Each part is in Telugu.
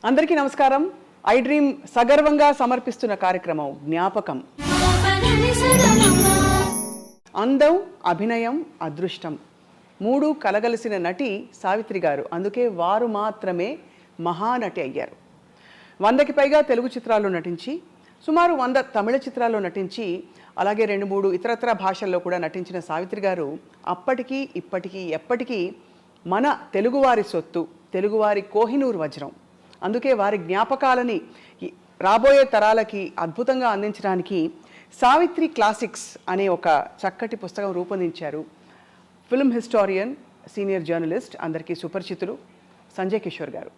అందరికీ నమస్కారం. ఐ డ్రీమ్ సగర్వంగా సమర్పిస్తున్న కార్యక్రమం జ్ఞాపకం. అందం, అభినయం, అదృష్టం మూడు కలగలిసిన నటి సావిత్రి గారు. అందుకే వారు మాత్రమే మహానటి అయ్యారు. 100కి పైగా తెలుగు చిత్రాల్లో నటించి, సుమారు 100 తమిళ చిత్రాల్లో నటించి, అలాగే 2-3 ఇతరత్ర భాషల్లో కూడా నటించిన సావిత్రి గారు అప్పటికీ ఇప్పటికీ ఎప్పటికీ మన తెలుగువారి సొత్తు, తెలుగువారి కోహినూర్ వజ్రం. అందుకే వారి జ్ఞాపకాలని రాబోయే తరాలకి అద్భుతంగా అందించడానికి సావిత్రి క్లాసిక్స్ అనే ఒక చక్కటి పుస్తకం రూపొందించారు. ఫిల్మ్ హిస్టారియన్, సీనియర్ జర్నలిస్ట్, అందరికీ సుపరిచితులు సంజయ్ కిషోర్ గారు.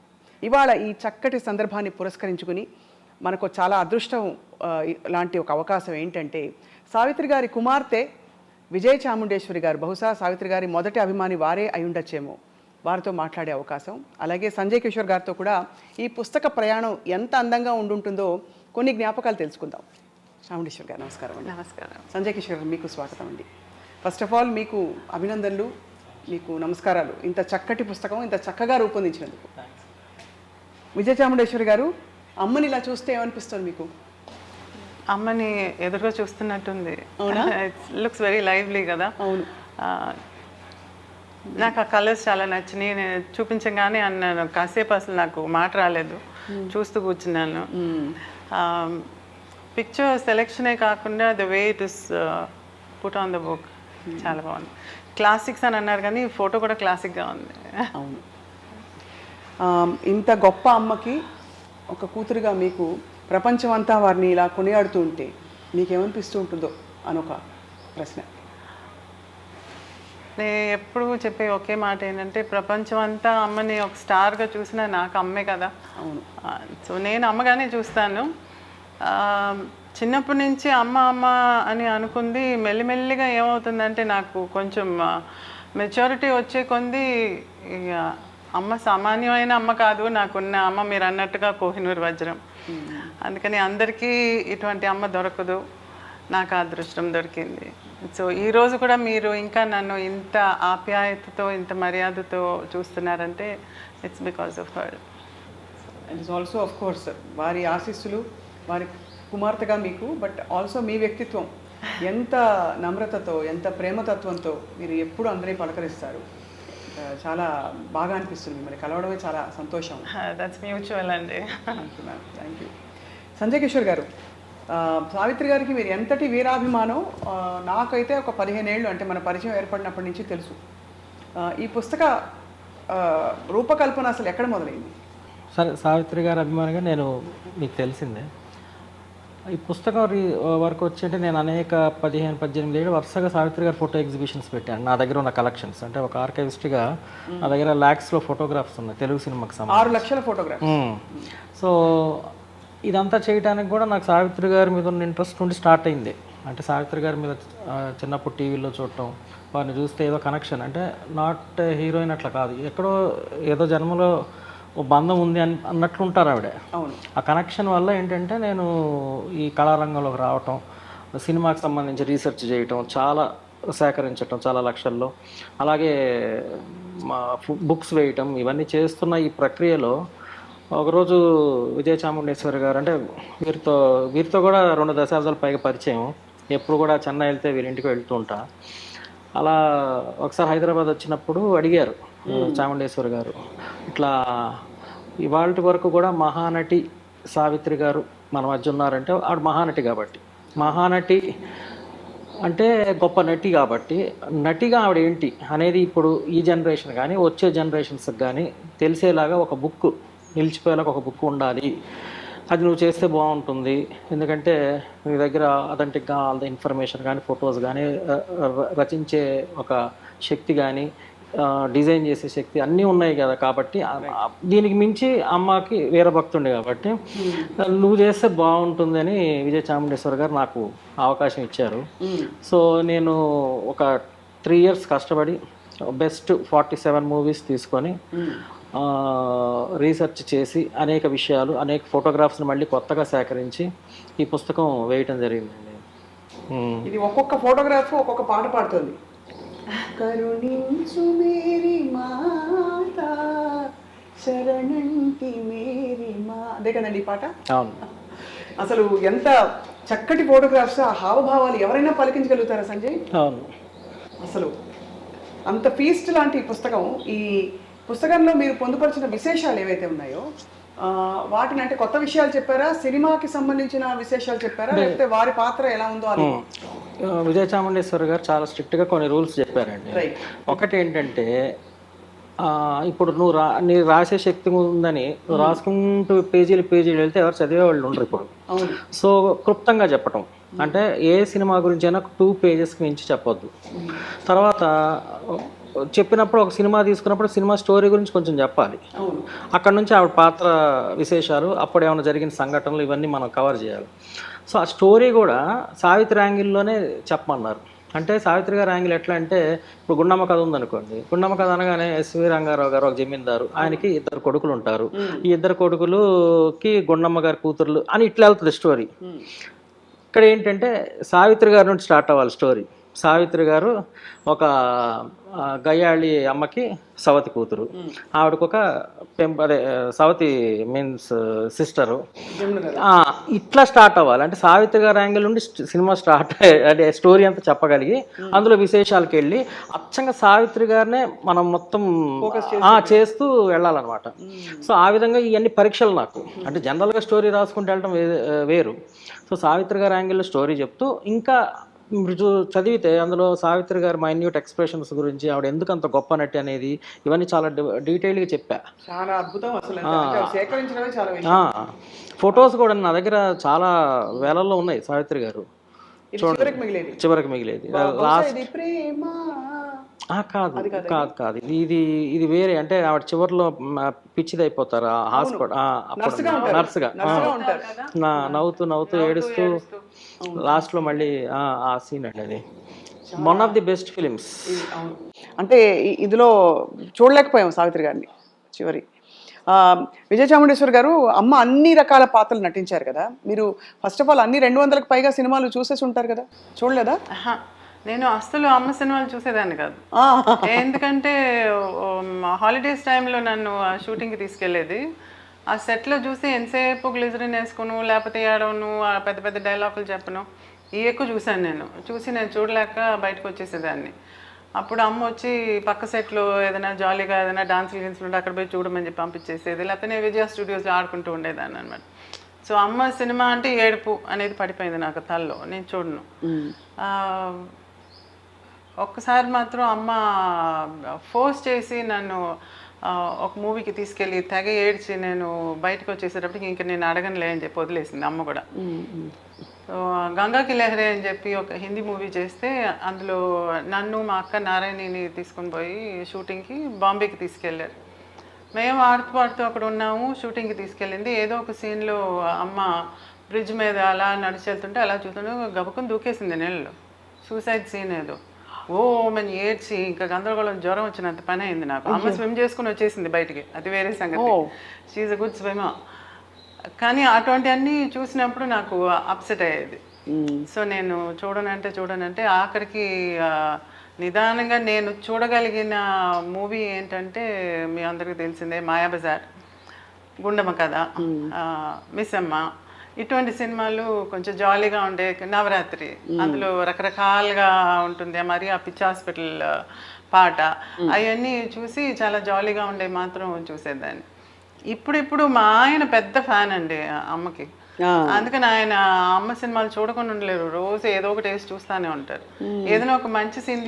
ఇవాళ ఈ చక్కటి సందర్భాన్ని పురస్కరించుకుని మనకు చాలా అదృష్టం లాంటి ఒక అవకాశం ఏంటంటే, సావిత్రి గారి కుమార్తె విజయ చాముండేశ్వరి గారు, బహుశా సావిత్రి గారి మొదటి అభిమాని వారే అయి ఉండొచ్చేమో, వారితో మాట్లాడే అవకాశం. అలాగే సంజయ్ కిషోర్ గారితో కూడా ఈ పుస్తక ప్రయాణం ఎంత అందంగా ఉండుంటుందో కొన్ని జ్ఞాపకాలు తెలుసుకుందాం. చాముండేశ్వర్ గారు నమస్కారం అండి. నమస్కారం. సంజయ్ కిషోర్ గారు మీకు స్వాగతం అండి. ఫస్ట్ ఆఫ్ ఆల్ మీకు అభినందనలు, మీకు నమస్కారాలు. ఇంత చక్కటి పుస్తకం ఇంత చక్కగా రూపొందించినందుకు. విజయ చాముండేశ్వరి గారు, అమ్మని ఇలా చూస్తే ఏమనిపిస్తుంది మీకు? అమ్మని ఎదురుగా చూస్తున్నట్టుంది. అవునా? ఇట్స్ లుక్స్ వెరీ లైవ్లీ కదా. అవును. నాకు ఆ కలర్స్ చాలా నచ్చినాయి. నేను చూపించగానే అన్నాను, కాసేపు అసలు నాకు మాట రాలేదు, చూస్తూ కూర్చున్నాను. పిక్చర్ సెలెక్షనే కాకుండా the way it is put on the book చాలా బాగుంది. క్లాసిక్స్ అని అన్నారు కానీ ఫోటో కూడా క్లాసిక్గా ఉంది. అవును. ఇంత గొప్ప అమ్మకి ఒక కూతురుగా మీకు ప్రపంచం అంతా వారిని ఇలా కొనియాడుతూ ఉంటే మీకేమనిపిస్తూ ఉంటుందో అనొక ప్రశ్న. నేను ఎప్పుడు చెప్పే ఒకే మాట ఏంటంటే, ప్రపంచం అంతా అమ్మని ఒక స్టార్గా చూసినా నాకు అమ్మే కదా. అవును. సో నేను అమ్మగానే చూస్తాను. చిన్నప్పటి నుంచి అమ్మ అమ్మ అని అనుకుంది. మెల్లిమెల్లిగా ఏమవుతుందంటే, నాకు కొంచెం మెచ్యూరిటీ వచ్చే కొంది అమ్మ సామాన్యమైన అమ్మ కాదు, నాకున్న అమ్మ మీరు అన్నట్టుగా కోహినూర్ వజ్రం. అందుకని అందరికీ ఇటువంటి అమ్మ దొరకదు, నాకు అదృష్టం దొరికింది. సో ఈరోజు కూడా మీరు ఇంకా నన్ను ఇంత ఆప్యాయతతో, ఇంత మర్యాదతో చూస్తున్నారంటే it's because of her. It is also of course వారి ఆశీస్సులు, వారి కుమార్తెగా మీకు, బట్ ఆల్సో మీ వ్యక్తిత్వం ఎంత నమ్రతతో, ఎంత ప్రేమతత్వంతో మీరు ఎప్పుడు అందరినీ పలకరిస్తారు. చాలా బాగా అనిపిస్తుంది, మిమ్మల్ని కలవడమే చాలా సంతోషం. దట్స్ మ్యూచువల్ అండి. Thank you ma'am, thank you. Sanjay Kishore గారు, సావిత్రి గారికి మీరు ఎంతటి వీరాభిమానం నాకైతే ఒక 15 ఏళ్ళు, అంటే మన పరిచయం ఏర్పడినప్పటి నుంచి తెలుసు. ఈ పుస్తక రూపకల్పన అసలు ఎక్కడ మొదలైంది? సరే, సావిత్రి గారి అభిమానిగా నేను మీకు తెలిసిందే. ఈ పుస్తకం వరకు వచ్చి నేను అనేక 15-18 ఏళ్ళు వరుసగా సావిత్రి గారి ఫోటో ఎగ్జిబిషన్స్ పెట్టాను. నా దగ్గర ఉన్న కలెక్షన్స్, అంటే ఒక ఆర్కైవిస్ట్గా నా దగ్గర ల్యాక్స్లో ఫోటోగ్రాఫ్స్ ఉన్నాయి తెలుగు సినిమాకి సంబంధించి. 6 లక్షల ఫోటోగ్రాఫ్. సో ఇదంతా చేయడానికి కూడా నాకు సావిత్రి గారి మీద ఉన్న ఇంట్రెస్ట్ నుండి స్టార్ట్ అయింది. అంటే సావిత్రి గారి మీద చిన్నప్పుడు టీవీలో చూడటం, వారిని చూస్తే ఏదో కనెక్షన్, అంటే నాట్ హీరోయిన్ అట్లా కాదు, ఎక్కడో ఏదో జన్మలో ఓ బంధం ఉంది అన్నట్లు ఉంటారు ఆవిడ. అవును. ఆ కనెక్షన్ వల్ల ఏంటంటే నేను ఈ కళారంగంలోకి రావటం, సినిమాకి సంబంధించి రీసెర్చ్ చేయటం, చాలా సేకరించటం చాలా లక్షల్లో, అలాగే మా బుక్స్ వేయటం, ఇవన్నీ చేస్తున్న ఈ ప్రక్రియలో ఒకరోజు విజయ చాముండేశ్వరి గారు, అంటే వీరితో కూడా 2 దశాబ్దాల పైగా పరిచయం. ఎప్పుడు కూడా చెన్నై వెళ్తే వీరింటికి వెళ్తూ ఉంటా. అలా ఒకసారి హైదరాబాద్ వచ్చినప్పుడు అడిగారు చాముండేశ్వరి గారు, ఇట్లా ఇవాళ వరకు కూడా మహానటి సావిత్రి గారు మన మధ్య ఉన్నారంటే ఆవిడ మహానటి కాబట్టి, మహానటి అంటే గొప్ప నటి కాబట్టి, నటిగా ఆవిడ ఏంటి అనేది ఇప్పుడు ఈ జనరేషన్ కానీ వచ్చే జనరేషన్స్కి కానీ తెలిసేలాగా ఒక బుక్, నిలిచిపోయేలాగా ఒక బుక్ ఉండాలి, అది నువ్వు చేస్తే బాగుంటుంది. ఎందుకంటే నీ దగ్గర అథెంటిక్గా ఆల్ ద ఇన్ఫర్మేషన్ కానీ, ఫొటోస్ కానీ, రచించే ఒక శక్తి కానీ, డిజైన్ చేసే శక్తి అన్నీ ఉన్నాయి కదా. కాబట్టి దీనికి మించి అమ్మకి వీరభక్తుండే కాబట్టి నువ్వు చేస్తే బాగుంటుంది అని విజయ చాముండేశ్వరి గారు నాకు అవకాశం ఇచ్చారు. సో నేను ఒక 3 years కష్టపడి బెస్ట్ 47 మూవీస్ తీసుకొని రీసెర్చ్ చేసి అనేక విషయాలు, అనేక ఫోటోగ్రాఫ్స్ని మళ్ళీ కొత్తగా సేకరించి ఈ పుస్తకం వేయటం జరిగిందండి. ఇది ఒక్కొక్క ఫోటోగ్రాఫ్ ఒక్కొక్క పాట పాడుతుంది. కరుణించు మేరీ మాత శరణంటి మేరీ అమ్మా అదే కదండి ఈ పాట. అవును. అసలు ఎంత చక్కటి ఫోటోగ్రాఫ్స్, ఆ హావభావాలు ఎవరైనా పలికించగలుగుతారా సంజయ్? అవును. అసలు అంత ఫీస్ట్ లాంటి ఈ పుస్తకం, ఈ పుస్తకంలో మీరు పొందుపరిచిన విశేషాలు ఏవైతే ఉన్నాయో వాటిని అంటే కొత్త విషయాలు చెప్పారా, సినిమాకి సంబంధించిన విశేషాలు చెప్పారా, లేకపోతే వారి పాత్ర ఎలా ఉందో అది? విజయ చాముండేశ్వరి గారు చాలా స్ట్రిక్ట్గా కొన్ని రూల్స్ చెప్పారండి. రైట్. ఒకటి ఏంటంటే ఇప్పుడు నీ రాసే శక్తి ఉందని నువ్వు రాసుకుంటూ పేజీలు వెళ్తే ఎవరు చదివే వాళ్ళు ఉండరు ఇప్పుడు. సో క్లుప్తంగా చెప్పటం అంటే ఏ సినిమా గురించి అయినా 2 పేజెస్కి మించి చెప్పొద్దు. తర్వాత చెప్పినప్పుడు ఒక సినిమా తీసుకున్నప్పుడు సినిమా స్టోరీ గురించి కొంచెం చెప్పాలి. అక్కడ నుంచి ఆవిడ పాత్ర విశేషాలు, అప్పుడు ఏమైనా జరిగిన సంఘటనలు, ఇవన్నీ మనం కవర్ చేయాలి. సో ఆ స్టోరీ కూడా సావిత్రి యాంగిల్లోనే చెప్పమన్నారు. అంటే సావిత్రి గారి యాంగిల్ ఎట్లా అంటే, ఇప్పుడు గుండమ్మ కథ ఉందనుకోండి, గుండమ్మ కథ అనగానే ఎస్వి రంగారావు గారు ఒక జమీందారు, ఆయనకి 2 కొడుకులు ఉంటారు. ఈ 2 కొడుకులుకి గుండమ్మ గారి కూతుర్లు అని ఇట్లా వెళ్తుంది స్టోరీ. ఇక్కడ ఏంటంటే సావిత్రి గారి నుండి స్టార్ట్ అవ్వాలి స్టోరీ. సావిత్రి గారు ఒక గయ్యాళి అమ్మకి సవతి కూతురు, ఆవిడకు ఒక సవతి మీన్స్ సిస్టరు. ఇట్లా స్టార్ట్ అవ్వాలి. అంటే సావిత్రి గారి యాంగిల్ నుండి సినిమా స్టార్ట్ అంటే స్టోరీ అంతా చెప్పగలిగి అందులో విశేషాలకు వెళ్ళి అచ్చంగా సావిత్రి గారినే మనం మొత్తం చేస్తూ వెళ్ళాలన్నమాట. సో ఆ విధంగా ఇవన్నీ పరీక్షలు నాకు. అంటే జనరల్గా స్టోరీ రాసుకుంటూ వెళ్ళడం వేరు. సో సావిత్రి గారి యాంగిల్లో స్టోరీ చెప్తూ ఇంకా చదివితే అందులో సావిత్రి గారి మైన్యూట్ ఎక్స్ప్రెషన్స్ గురించి, ఆవిడ ఎందుకు అంత గొప్ప నటి అనేది, ఇవన్నీ చాలా డీటెయిల్గా చెప్పా. చాలా అద్భుతం అసలు. ఫొటోస్ కూడా నా దగ్గర చాలా వేలల్లో ఉన్నాయి సావిత్రి గారు. చివరికి మిగిలేది లాస్ట్ కాదు ఇది వేరే. అంటే ఆవిడ చివరిలో పిచ్చిది అయిపోతారు హాస్పిటల్ నర్సుగా, నవ్వుతూ ఏడుస్తూ లాస్ట్లో మళ్ళీ ఆ సీన్ అండి. అది one of the best films. అంటే ఇందులో చూడలేకపోయాం సావిత్రి గారిని చివరి. విజయ చాముండేశ్వరి గారు అమ్మ అన్ని రకాల పాత్రలు నటించారు కదా. మీరు ఫస్ట్ ఆఫ్ ఆల్ అన్ని 200కు పైగా సినిమాలు చూసేసి ఉంటారు కదా, చూడలేదా? నేను అసలు అమ్మ సినిమాలు చూసేదాన్ని కాదు. ఎందుకంటే హాలిడేస్ టైంలో నన్ను షూటింగ్కి తీసుకెళ్ళేది. ఆ సెట్లో చూసి ఎంతసేపు గ్లిజరిన్ వేసుకును, లేకపోతే ఏడవను, పెద్ద పెద్ద డైలాగులు చెప్పను, ఈ ఎక్కువ చూశాను. నేను చూడలేక బయటకు వచ్చేసేదాన్ని. అప్పుడు అమ్మ వచ్చి పక్క సెట్లో ఏదైనా జాలీగా ఏదైనా డాన్స్ గిన్స్లు ఉంటే అక్కడ పోయి చూడమని చెప్పి పంపించేసేది. లేకపోతే నేను విజయ స్టూడియోస్లో ఆడుకుంటూ ఉండేదాన్ని అనమాట. సో అమ్మ సినిమా అంటే ఏడుపు అనేది పడిపోయింది నాకు తల్లో, నేను చూడను. ఒక్కసారి మాత్రం అమ్మ ఫోర్స్ చేసి నన్ను ఒక మూవీకి తీసుకెళ్ళి తెగ ఏడ్చి నేను బయటకు వచ్చేసేటప్పటికి ఇంకా నేను అడగనులే అని చెప్పి వదిలేసింది అమ్మ కూడా. సో గంగాకి లహరే అని చెప్పి ఒక హిందీ మూవీ చేస్తే అందులో నన్ను మా అక్క నారాయణిని తీసుకొని పోయి షూటింగ్కి బాంబేకి తీసుకెళ్ళారు. మేము ఆడుతూ అక్కడ ఉన్నాము. షూటింగ్కి తీసుకెళ్ళింది. ఏదో ఒక సీన్లో అమ్మ బ్రిడ్జ్ మీద అలా నడిచి వెళ్తుంటే అలా చూస్తుంటే గబుకుని దూకేసింది నీళ్ళలో. సూసైడ్ సీన్ ఏదో. మని ఏడ్చి ఇంకా గందరగోళం, జ్వరం వచ్చినంత పని అయింది నాకు. అమ్మ స్విమ్ చేసుకుని వచ్చేసింది బయటికి, అది వేరే సంగతి. She's a good swimmer. కానీ అటువంటి అన్నీ చూసినప్పుడు నాకు అప్సెట్ అయ్యేది. సో నేను చూడనంటే ఆఖరికి నిదానంగా నేను చూడగలిగిన మూవీ ఏంటంటే మీ అందరికీ తెలిసిందే మాయాబజార్, గుండమ్మ కథ, మిస్ అమ్మ. ఇటువంటి సినిమాలు కొంచెం జాలీగా ఉండే, నవరాత్రి అందులో రకరకాలుగా ఉంటుంది మరి, ఆ పిచ్చి హాస్పిటల్ పాట, అవన్నీ చూసి చాలా జాలీగా ఉండే మాత్రం చూసేదాన్ని. ఇప్పుడు మా ఆయన పెద్ద ఫ్యాన్ అండి అమ్మకి. అందుకని ఆయన అమ్మ సినిమాలు చూడకుండా ఉండలేరు. రోజు ఏదో ఒకటి వేసి చూస్తూనే ఉంటారు. ఏదైనా ఒక మంచి సీన్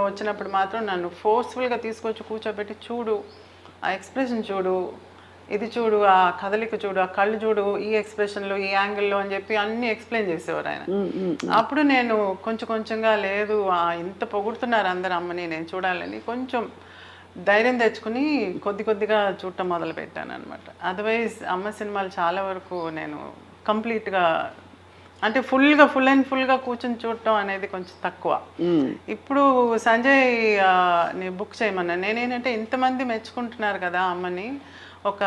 వచ్చినప్పుడు మాత్రం నన్ను ఫోర్స్ఫుల్గా తీసుకొచ్చి కూర్చోబెట్టి, చూడు ఆ ఎక్స్ప్రెషన్ చూడు, ఇది చూడు, ఆ కదలిక చూడు, ఆ కళ్ళు చూడు, ఈ ఎక్స్ప్రెషన్లో, ఈ యాంగిల్లో అని చెప్పి అన్నీ ఎక్స్ప్లెయిన్ చేసేవారు ఆయన. అప్పుడు నేను కొంచెంగా లేదు ఇంత పొగుడుతున్నారు అందరు అమ్మని, నేను చూడాలని కొంచెం ధైర్యం తెచ్చుకుని కొద్దిగా చూడటం మొదలుపెట్టాను అనమాట. అదర్వైజ్ అమ్మ సినిమాలు చాలా వరకు నేను కంప్లీట్గా అంటే ఫుల్ అండ్ ఫుల్గా కూర్చొని చూడటం అనేది కొంచెం తక్కువ. ఇప్పుడు సంజయ్ ని బుక్ చేయమన్నా. నేనేంటంటే ఇంతమంది మెచ్చుకుంటున్నారు కదా అమ్మని, ఒక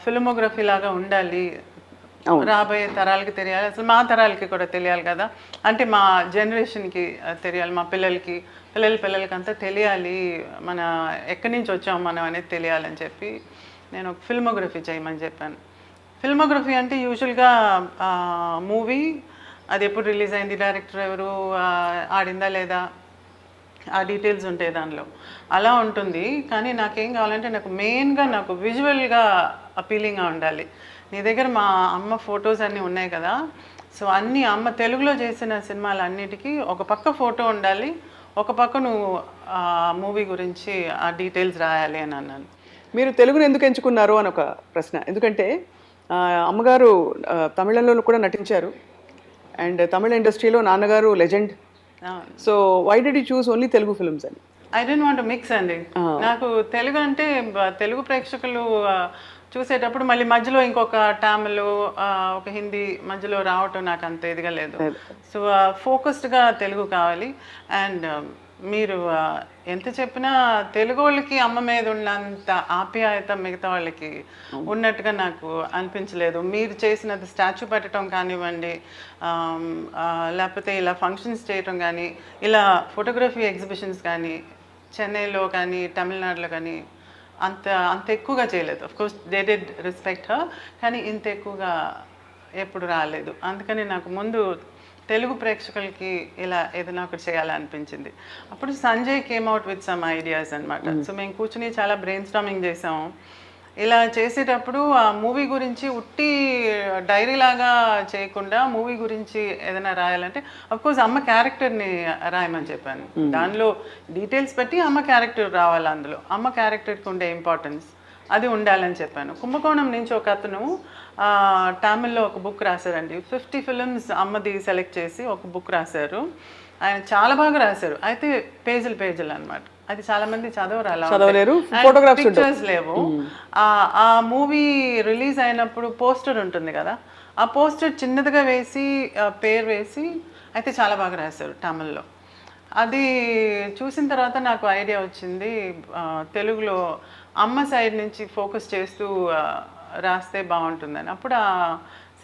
ఫిల్మోగ్రఫీ లాగా ఉండాలి, రాబోయే తరాలకి తెలియాలి, అసలు మా తరాలకి కూడా తెలియాలి కదా, అంటే మా జనరేషన్కి తెలియాలి, మా పిల్లలకి అంతా తెలియాలి, మన ఎక్కడి నుంచి వచ్చాము మనం అనేది తెలియాలని చెప్పి నేను ఒక ఫిల్మోగ్రఫీ చేయమని చెప్పాను. ఫిల్మోగ్రఫీ అంటే యూజువల్గా మూవీ అది ఎప్పుడు రిలీజ్ అయింది, డైరెక్టర్ ఎవరు, ఆడిందా లేదా, ఆ డీటెయిల్స్ ఉంటాయి దానిలో, అలా ఉంటుంది. కానీ నాకేం కావాలంటే నాకు మెయిన్గా నాకు విజువల్గా అపీలింగ్గా ఉండాలి. నీ దగ్గర మా అమ్మ ఫొటోస్ అన్నీ ఉన్నాయి కదా, సో అన్నీ అమ్మ తెలుగులో చేసిన సినిమాలు అన్నిటికీ ఒక పక్క ఫోటో ఉండాలి, ఒక పక్క నువ్వు మూవీ గురించి ఆ డీటెయిల్స్ రాయాలి అని అన్నాను. మీరు తెలుగును ఎందుకు ఎంచుకున్నారు అని ఒక ప్రశ్న. ఎందుకంటే అమ్మగారు తమిళంలో కూడా నటించారు, అండ్ తమిళ ఇండస్ట్రీలో నాన్నగారు legend. So why did you choose only Telugu films అని? ఐ డోంట్ వాంట్ మిక్స్ అండి. నాకు తెలుగు అంటే తెలుగు ప్రేక్షకులు చూసేటప్పుడు మళ్ళీ మధ్యలో ఇంకొక తమిళ్, ఒక హిందీ మధ్యలో రావటం నాకు అంత ఇదిగా లేదు. సో ఫోకస్డ్గా తెలుగు కావాలి. అండ్ మీరు ఎంత చెప్పినా తెలుగు వాళ్ళకి అమ్మ మీద ఉన్నంత ఆప్యాయత మిగతా వాళ్ళకి ఉన్నట్టుగా నాకు అనిపించలేదు. మీరు చేసినది స్టాచ్యూ పెట్టడం కానివ్వండి, లేకపోతే ఇలా ఫంక్షన్స్ చేయటం కానీ, ఇలా ఫోటోగ్రఫీ ఎగ్జిబిషన్స్ కానీ చెన్నైలో కానీ తమిళనాడులో కానీ అంత ఎక్కువగా చేయలేదు. Of course they did respect her, కానీ ఇంత ఎక్కువగా ఎప్పుడు రాలేదు. అందుకని నాకు ముందు తెలుగు ప్రేక్షకులకి ఇలా ఏదైనా ఒకటి చేయాలనిపించింది. అప్పుడు Sanjay came out with some ideas అనమాట. సో మేము కూర్చుని చాలా బ్రెయిన్ స్టార్మింగ్ చేసాము. ఇలా చేసేటప్పుడు ఆ మూవీ గురించి ఉట్టి డైరీ లాగా చేయకుండా మూవీ గురించి ఏదైనా రాయాలంటే అఫ్కోర్స్ అమ్మ క్యారెక్టర్ని రాయమని చెప్పాను. దానిలో డీటెయిల్స్ పెట్టి అమ్మ క్యారెక్టర్ రావాలి, అందులో అమ్మ క్యారెక్టర్కి ఉండే ఇంపార్టెన్స్ అది ఉండాలని చెప్పాను. కుంభకోణం నుంచి ఒక అతను తమిళ్లో ఒక బుక్ రాశారండి. 50 ఫిల్మ్స్ అమ్మది సెలెక్ట్ చేసి ఒక బుక్ రాశారు. ఆయన చాలా బాగా రాశారు. అయితే పేజీలు అనమాట. అది చాలా మంది చదవలేరు, పిక్చర్స్ లేవు. ఆ మూవీ రిలీజ్ అయినప్పుడు పోస్టర్ ఉంటుంది కదా, ఆ పోస్టర్ చిన్నదిగా వేసి పేరు వేసి అయితే చాలా బాగా రాశారు తమిళ్లో. అది చూసిన తర్వాత నాకు ఐడియా వచ్చింది, తెలుగులో అమ్మ సైడ్ నుంచి ఫోకస్ చేస్తూ రాస్తే బాగుంటుందని. అప్పుడు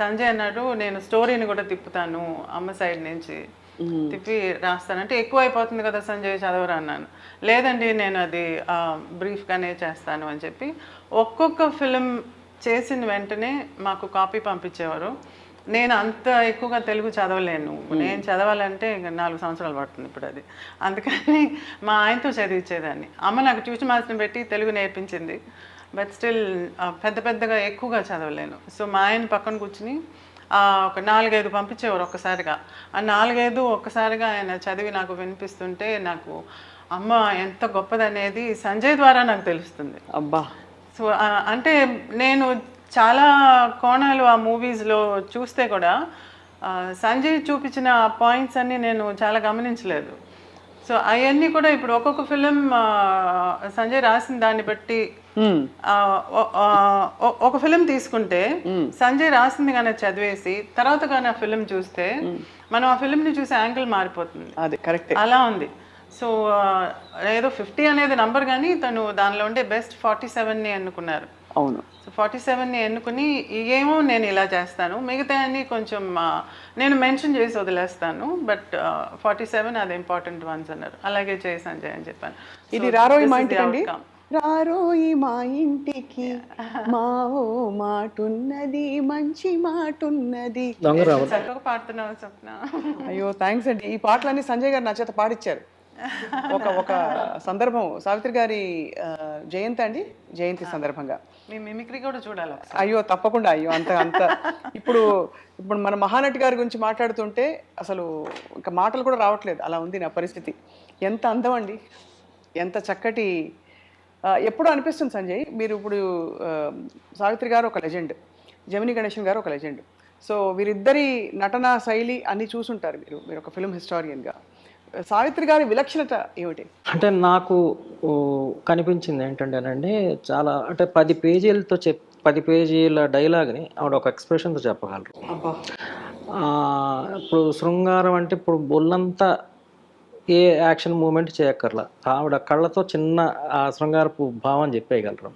సంజయ్ అన్నాడు, నేను స్టోరీని కూడా తిప్పుతాను అమ్మ సైడ్ నుంచి తిప్పి రాస్తానంటే ఎక్కువ అయిపోతుంది కదా సంజయ్, చదవరా అన్నాను. లేదండి నేను అది బ్రీఫ్గానే చేస్తాను అని చెప్పి ఒక్కొక్క ఫిలిం చేసిన వెంటనే మాకు కాపీ పంపించేవారు. నేను అంత ఎక్కువగా తెలుగు చదవలేను, నేను చదవాలంటే ఇంకా 4 సంవత్సరాలు పడుతుంది ఇప్పుడు అది. అందుకని మా ఆయనతో చదివించేదాన్ని. అమ్మ నాకు ట్యూషన్ మాస్టర్ని పెట్టి తెలుగు నేర్పించింది, బట్ స్టిల్ పెద్దగా ఎక్కువగా చదవలేను. సో మా ఆయన పక్కన కూర్చుని ఒక 4-5 పంపించేవారు ఒక్కసారిగా. ఆ 4-5 ఒక్కసారిగా ఆయన చదివి నాకు వినిపిస్తుంటే నాకు అమ్మ ఎంత గొప్పదనేది సంజయ్ ద్వారా నాకు తెలుస్తుంది. అబ్బా. సో అంటే నేను చాలా కోణాలు ఆ మూవీస్లో చూస్తే కూడా సంజయ్ చూపించిన పాయింట్స్ అన్నీ నేను చాలా గమనించలేదు. సో అవన్నీ కూడా ఇప్పుడు ఒక్కొక్క ఫిలిం సంజయ్ రాసిన దాన్ని బట్టి, ఒక ఫిలిం తీసుకుంటే సంజయ్ రాసింది కానీ చదివేసి తర్వాత కానీ ఆ ఫిలిం చూస్తే మనం ఆ ఫిలింని చూసే యాంగిల్ మారిపోతుంది. అది కరెక్ట్, అలా ఉంది. సో ఏదో 50 అనేది నంబర్, కానీ తను దానిలో ఉండే బెస్ట్ 47ని ఎన్నుకున్నారు. అవును. సో 47ని ఎన్నుకుని ఏమో నేను ఇలా చేస్తాను, మిగతా అన్ని కొంచెం నేను మెన్షన్ చేసి వదిలేస్తాను, బట్ 47 అది ఇంపార్టెంట్ వన్స్ అన్నారు. అలాగే చేయి సంజయ్ అని చెప్పాను. ఇది రారోయి మా ఇంటికి అండి, రారోయి మా ఇంటికి మావో మాటున్నది మంచి మాటున్నది. చక్కగా పాడుతున్నావు స్వప్న. అయ్యో థ్యాంక్స్ అండి. ఈ పాటలన్నీ సంజయ్ గారు నా చేత పాడిచ్చారు. ఒక సందర్భం సావిత్రి గారి జయంతి సందర్భంగా మీ మిమిక్రీ కూడా చూడాలి. అయ్యో తప్పకుండా. అయ్యో అంత ఇప్పుడు మన మహానటి గారి గురించి మాట్లాడుతుంటే అసలు ఇంకా మాటలు కూడా రావట్లేదు, అలా ఉంది నా పరిస్థితి. ఎంత అందం అండి, ఎంత చక్కటి. ఎప్పుడూ అనిపిస్తుంది సంజయ్, మీరు ఇప్పుడు సావిత్రి గారు ఒక లెజెండ్, జమినీ గణేశన్ గారు ఒక లెజెండ్. సో వీరిద్దరి నటనా శైలి అన్నీ చూసుంటారు మీరు ఒక ఫిల్మ్ హిస్టారియన్గా. సావిత్రి గారి విలక్షణత ఏమిటి? అంటే నాకు కనిపించింది ఏంటంటేనండి, చాలా అంటే 10 పేజీలతో 10 పేజీల డైలాగ్ని ఆవిడ ఒక ఎక్స్ప్రెషన్తో చెప్పగలరు. ఇప్పుడు శృంగారం అంటే ఇప్పుడు బొల్లంతా ఏ యాక్షన్ మూమెంట్ చేయక్కర్లా, ఆవిడ కళ్ళతో చిన్న ఆ శృంగారపు భావం చెప్పేయగలరు.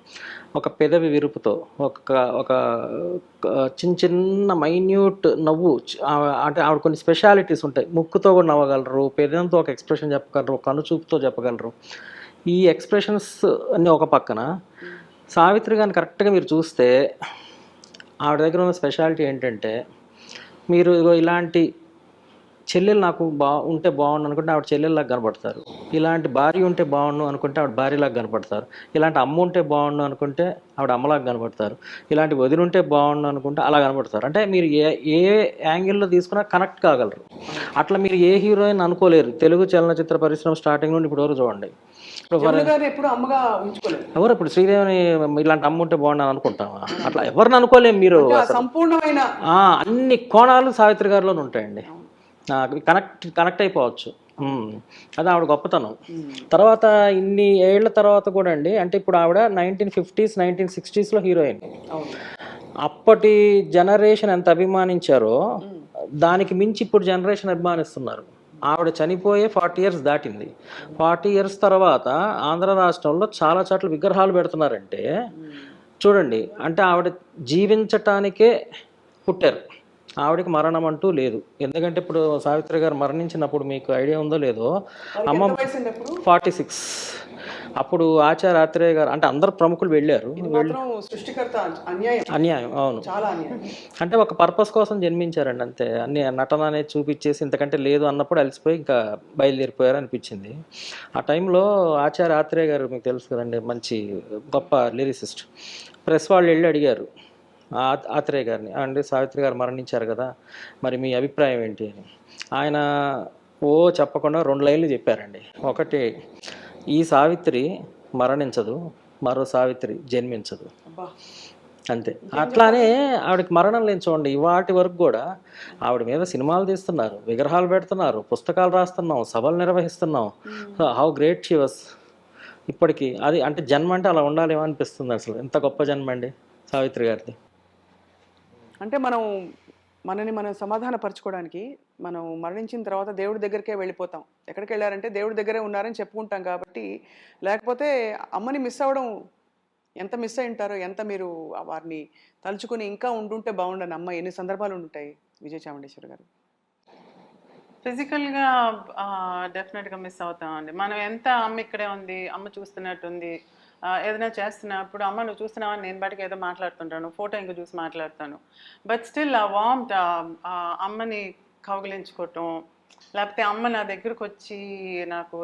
ఒక పెదవి విరుపుతో ఒక చిన్న మైన్యూట్ నవ్వు, అంటే ఆవిడ కొన్ని స్పెషాలిటీస్ ఉంటాయి. ముక్కుతో కూడా నవ్వగలరు, పెదంతో ఒక ఎక్స్ప్రెషన్ చెప్పగలరు, కనుచూపుతో చెప్పగలరు. ఈ ఎక్స్ప్రెషన్స్ అన్నీ ఒక పక్కన, సావిత్రి గారిని కరెక్ట్గా మీరు చూస్తే ఆవిడ దగ్గర ఉన్న స్పెషాలిటీ ఏంటంటే, మీరు ఇగో ఇలాంటి చెల్లెలు నాకు ఉంటే బాగుండు అనుకుంటే ఆవిడ చెల్లెల్లాగా కనపడతారు, ఇలాంటి భార్య ఉంటే బాగుండు అనుకుంటే ఆవిడ భార్యలాగా కనపడతారు, ఇలాంటి అమ్మ ఉంటే బాగుండు అనుకుంటే ఆవిడ అమ్మలాగా కనపడతారు, ఇలాంటి వదిన ఉంటే బాగుండు అనుకుంటే అలా కనపడతారు. అంటే మీరు ఏ యాంగిల్లో తీసుకున్నా కనెక్ట్ కాగలరు. అట్లా మీరు ఏ హీరోయిన్ అనుకోలేరు తెలుగు చలనచిత్ర పరిశ్రమ స్టార్టింగ్ నుండి ఇప్పుడు వరకు చూడండి. ఎప్పుడు అమ్మగా ఉంచుకోలేదు. ఎవరు ఇప్పుడు శ్రీదేవిని ఇలాంటి అమ్మ ఉంటే బాగుండు అనుకుంటామా? అట్లా ఎవరిని అనుకోలేము. మీరు సంపూర్ణమైన అన్ని కోణాలు సావిత్రి గారిలోనే ఉంటాయండి. కనెక్ట్ అయిపోవచ్చు. అది ఆవిడ గొప్పతనం. తర్వాత ఇన్ని ఏళ్ల తర్వాత కూడా అండి, అంటే ఇప్పుడు ఆవిడ 1950s 1960s హీరోయిన్. అప్పటి జనరేషన్ ఎంత అభిమానించారో దానికి మించి ఇప్పుడు జనరేషన్ అభిమానిస్తున్నారు. ఆవిడ చనిపోయే 40 years దాటింది. 40 years తర్వాత ఆంధ్ర రాష్ట్రంలో చాలా చోట్ల విగ్రహాలు పెడుతున్నారంటే చూడండి, అంటే ఆవిడ జీవించటానికే పుట్టారు. ఆవిడకి మరణం అంటూ లేదు. ఎందుకంటే ఇప్పుడు సావిత్రి గారు మరణించినప్పుడు మీకు ఐడియా ఉందో లేదో, అమ్మ 46. అప్పుడు ఆచార్య ఆత్రేయ గారు అంటే అందరు ప్రముఖులు వెళ్ళారు. అన్యాయం, అవును. అంటే ఒక పర్పస్ కోసం జన్మించారండి అంతే. అన్ని నటన అనేది చూపించేసి ఇంతకంటే లేదు అన్నప్పుడు అలసిపోయి ఇంకా బయలుదేరిపోయారు అనిపించింది. ఆ టైంలో ఆచార్య ఆత్రేయ గారు మీకు తెలుసు కదండి, మంచి గొప్ప లిరిసిస్ట్. ప్రెస్ వాళ్ళు వెళ్ళి అడిగారు ఆత్రేయ గారిని, అంటే సావిత్రి గారు మరణించారు కదా, మరి మీ అభిప్రాయం ఏంటి అని. ఆయన చెప్పకుండా 2 లైన్లు చెప్పారండి. ఒకటి, ఈ సావిత్రి మరణించదు, మరో సావిత్రి జన్మించదు, అంతే. అట్లానే ఆవిడకి మరణం లేని చూడండి, వాటి వరకు కూడా ఆవిడ మీద సినిమాలు తీస్తున్నారు, విగ్రహాలు పెడుతున్నారు, పుస్తకాలు రాస్తున్నాం, సభలు నిర్వహిస్తున్నాం. How great she was. ఇప్పటికీ అది అంటే జన్మ అంటే అలా ఉండాలేమో అనిపిస్తుంది. అసలు ఎంత గొప్ప జన్మ అండి సావిత్రి గారిది. అంటే మనని మనం సమాధానపరచుకోవడానికి మనం మరణించిన తర్వాత దేవుడి దగ్గరికే వెళ్ళిపోతాం. ఎక్కడికి వెళ్ళారంటే దేవుడి దగ్గరే ఉన్నారని చెప్పుకుంటాం కాబట్టి. లేకపోతే అమ్మని మిస్ అవ్వడం ఎంత మిస్ అయి ఉంటారో, ఎంత మీరు వారిని తలుచుకుని ఇంకా ఉండుంటే బాగుండని అమ్మ ఎన్ని సందర్భాలు ఉండుంటాయి విజయ చాముండేశ్వరి గారు. ఫిజికల్గా డెఫినెట్గా మిస్ అవుతామండి. మనం ఎంత అమ్మ ఇక్కడే ఉంది, అమ్మ చూస్తున్నట్టుంది, ఏదైనా చేస్తున్నప్పుడు అమ్మ నువ్వు చూస్తున్నావా, నేను బయటకు ఏదో మాట్లాడుతుంటాను, ఫోటో ఇంకా చూసి మాట్లాడతాను. బట్ స్టిల్ ఆ వార్మ్త్, అమ్మని కౌగిలించుకోవటం, లేకపోతే అమ్మ నా దగ్గరకు వచ్చి నాకు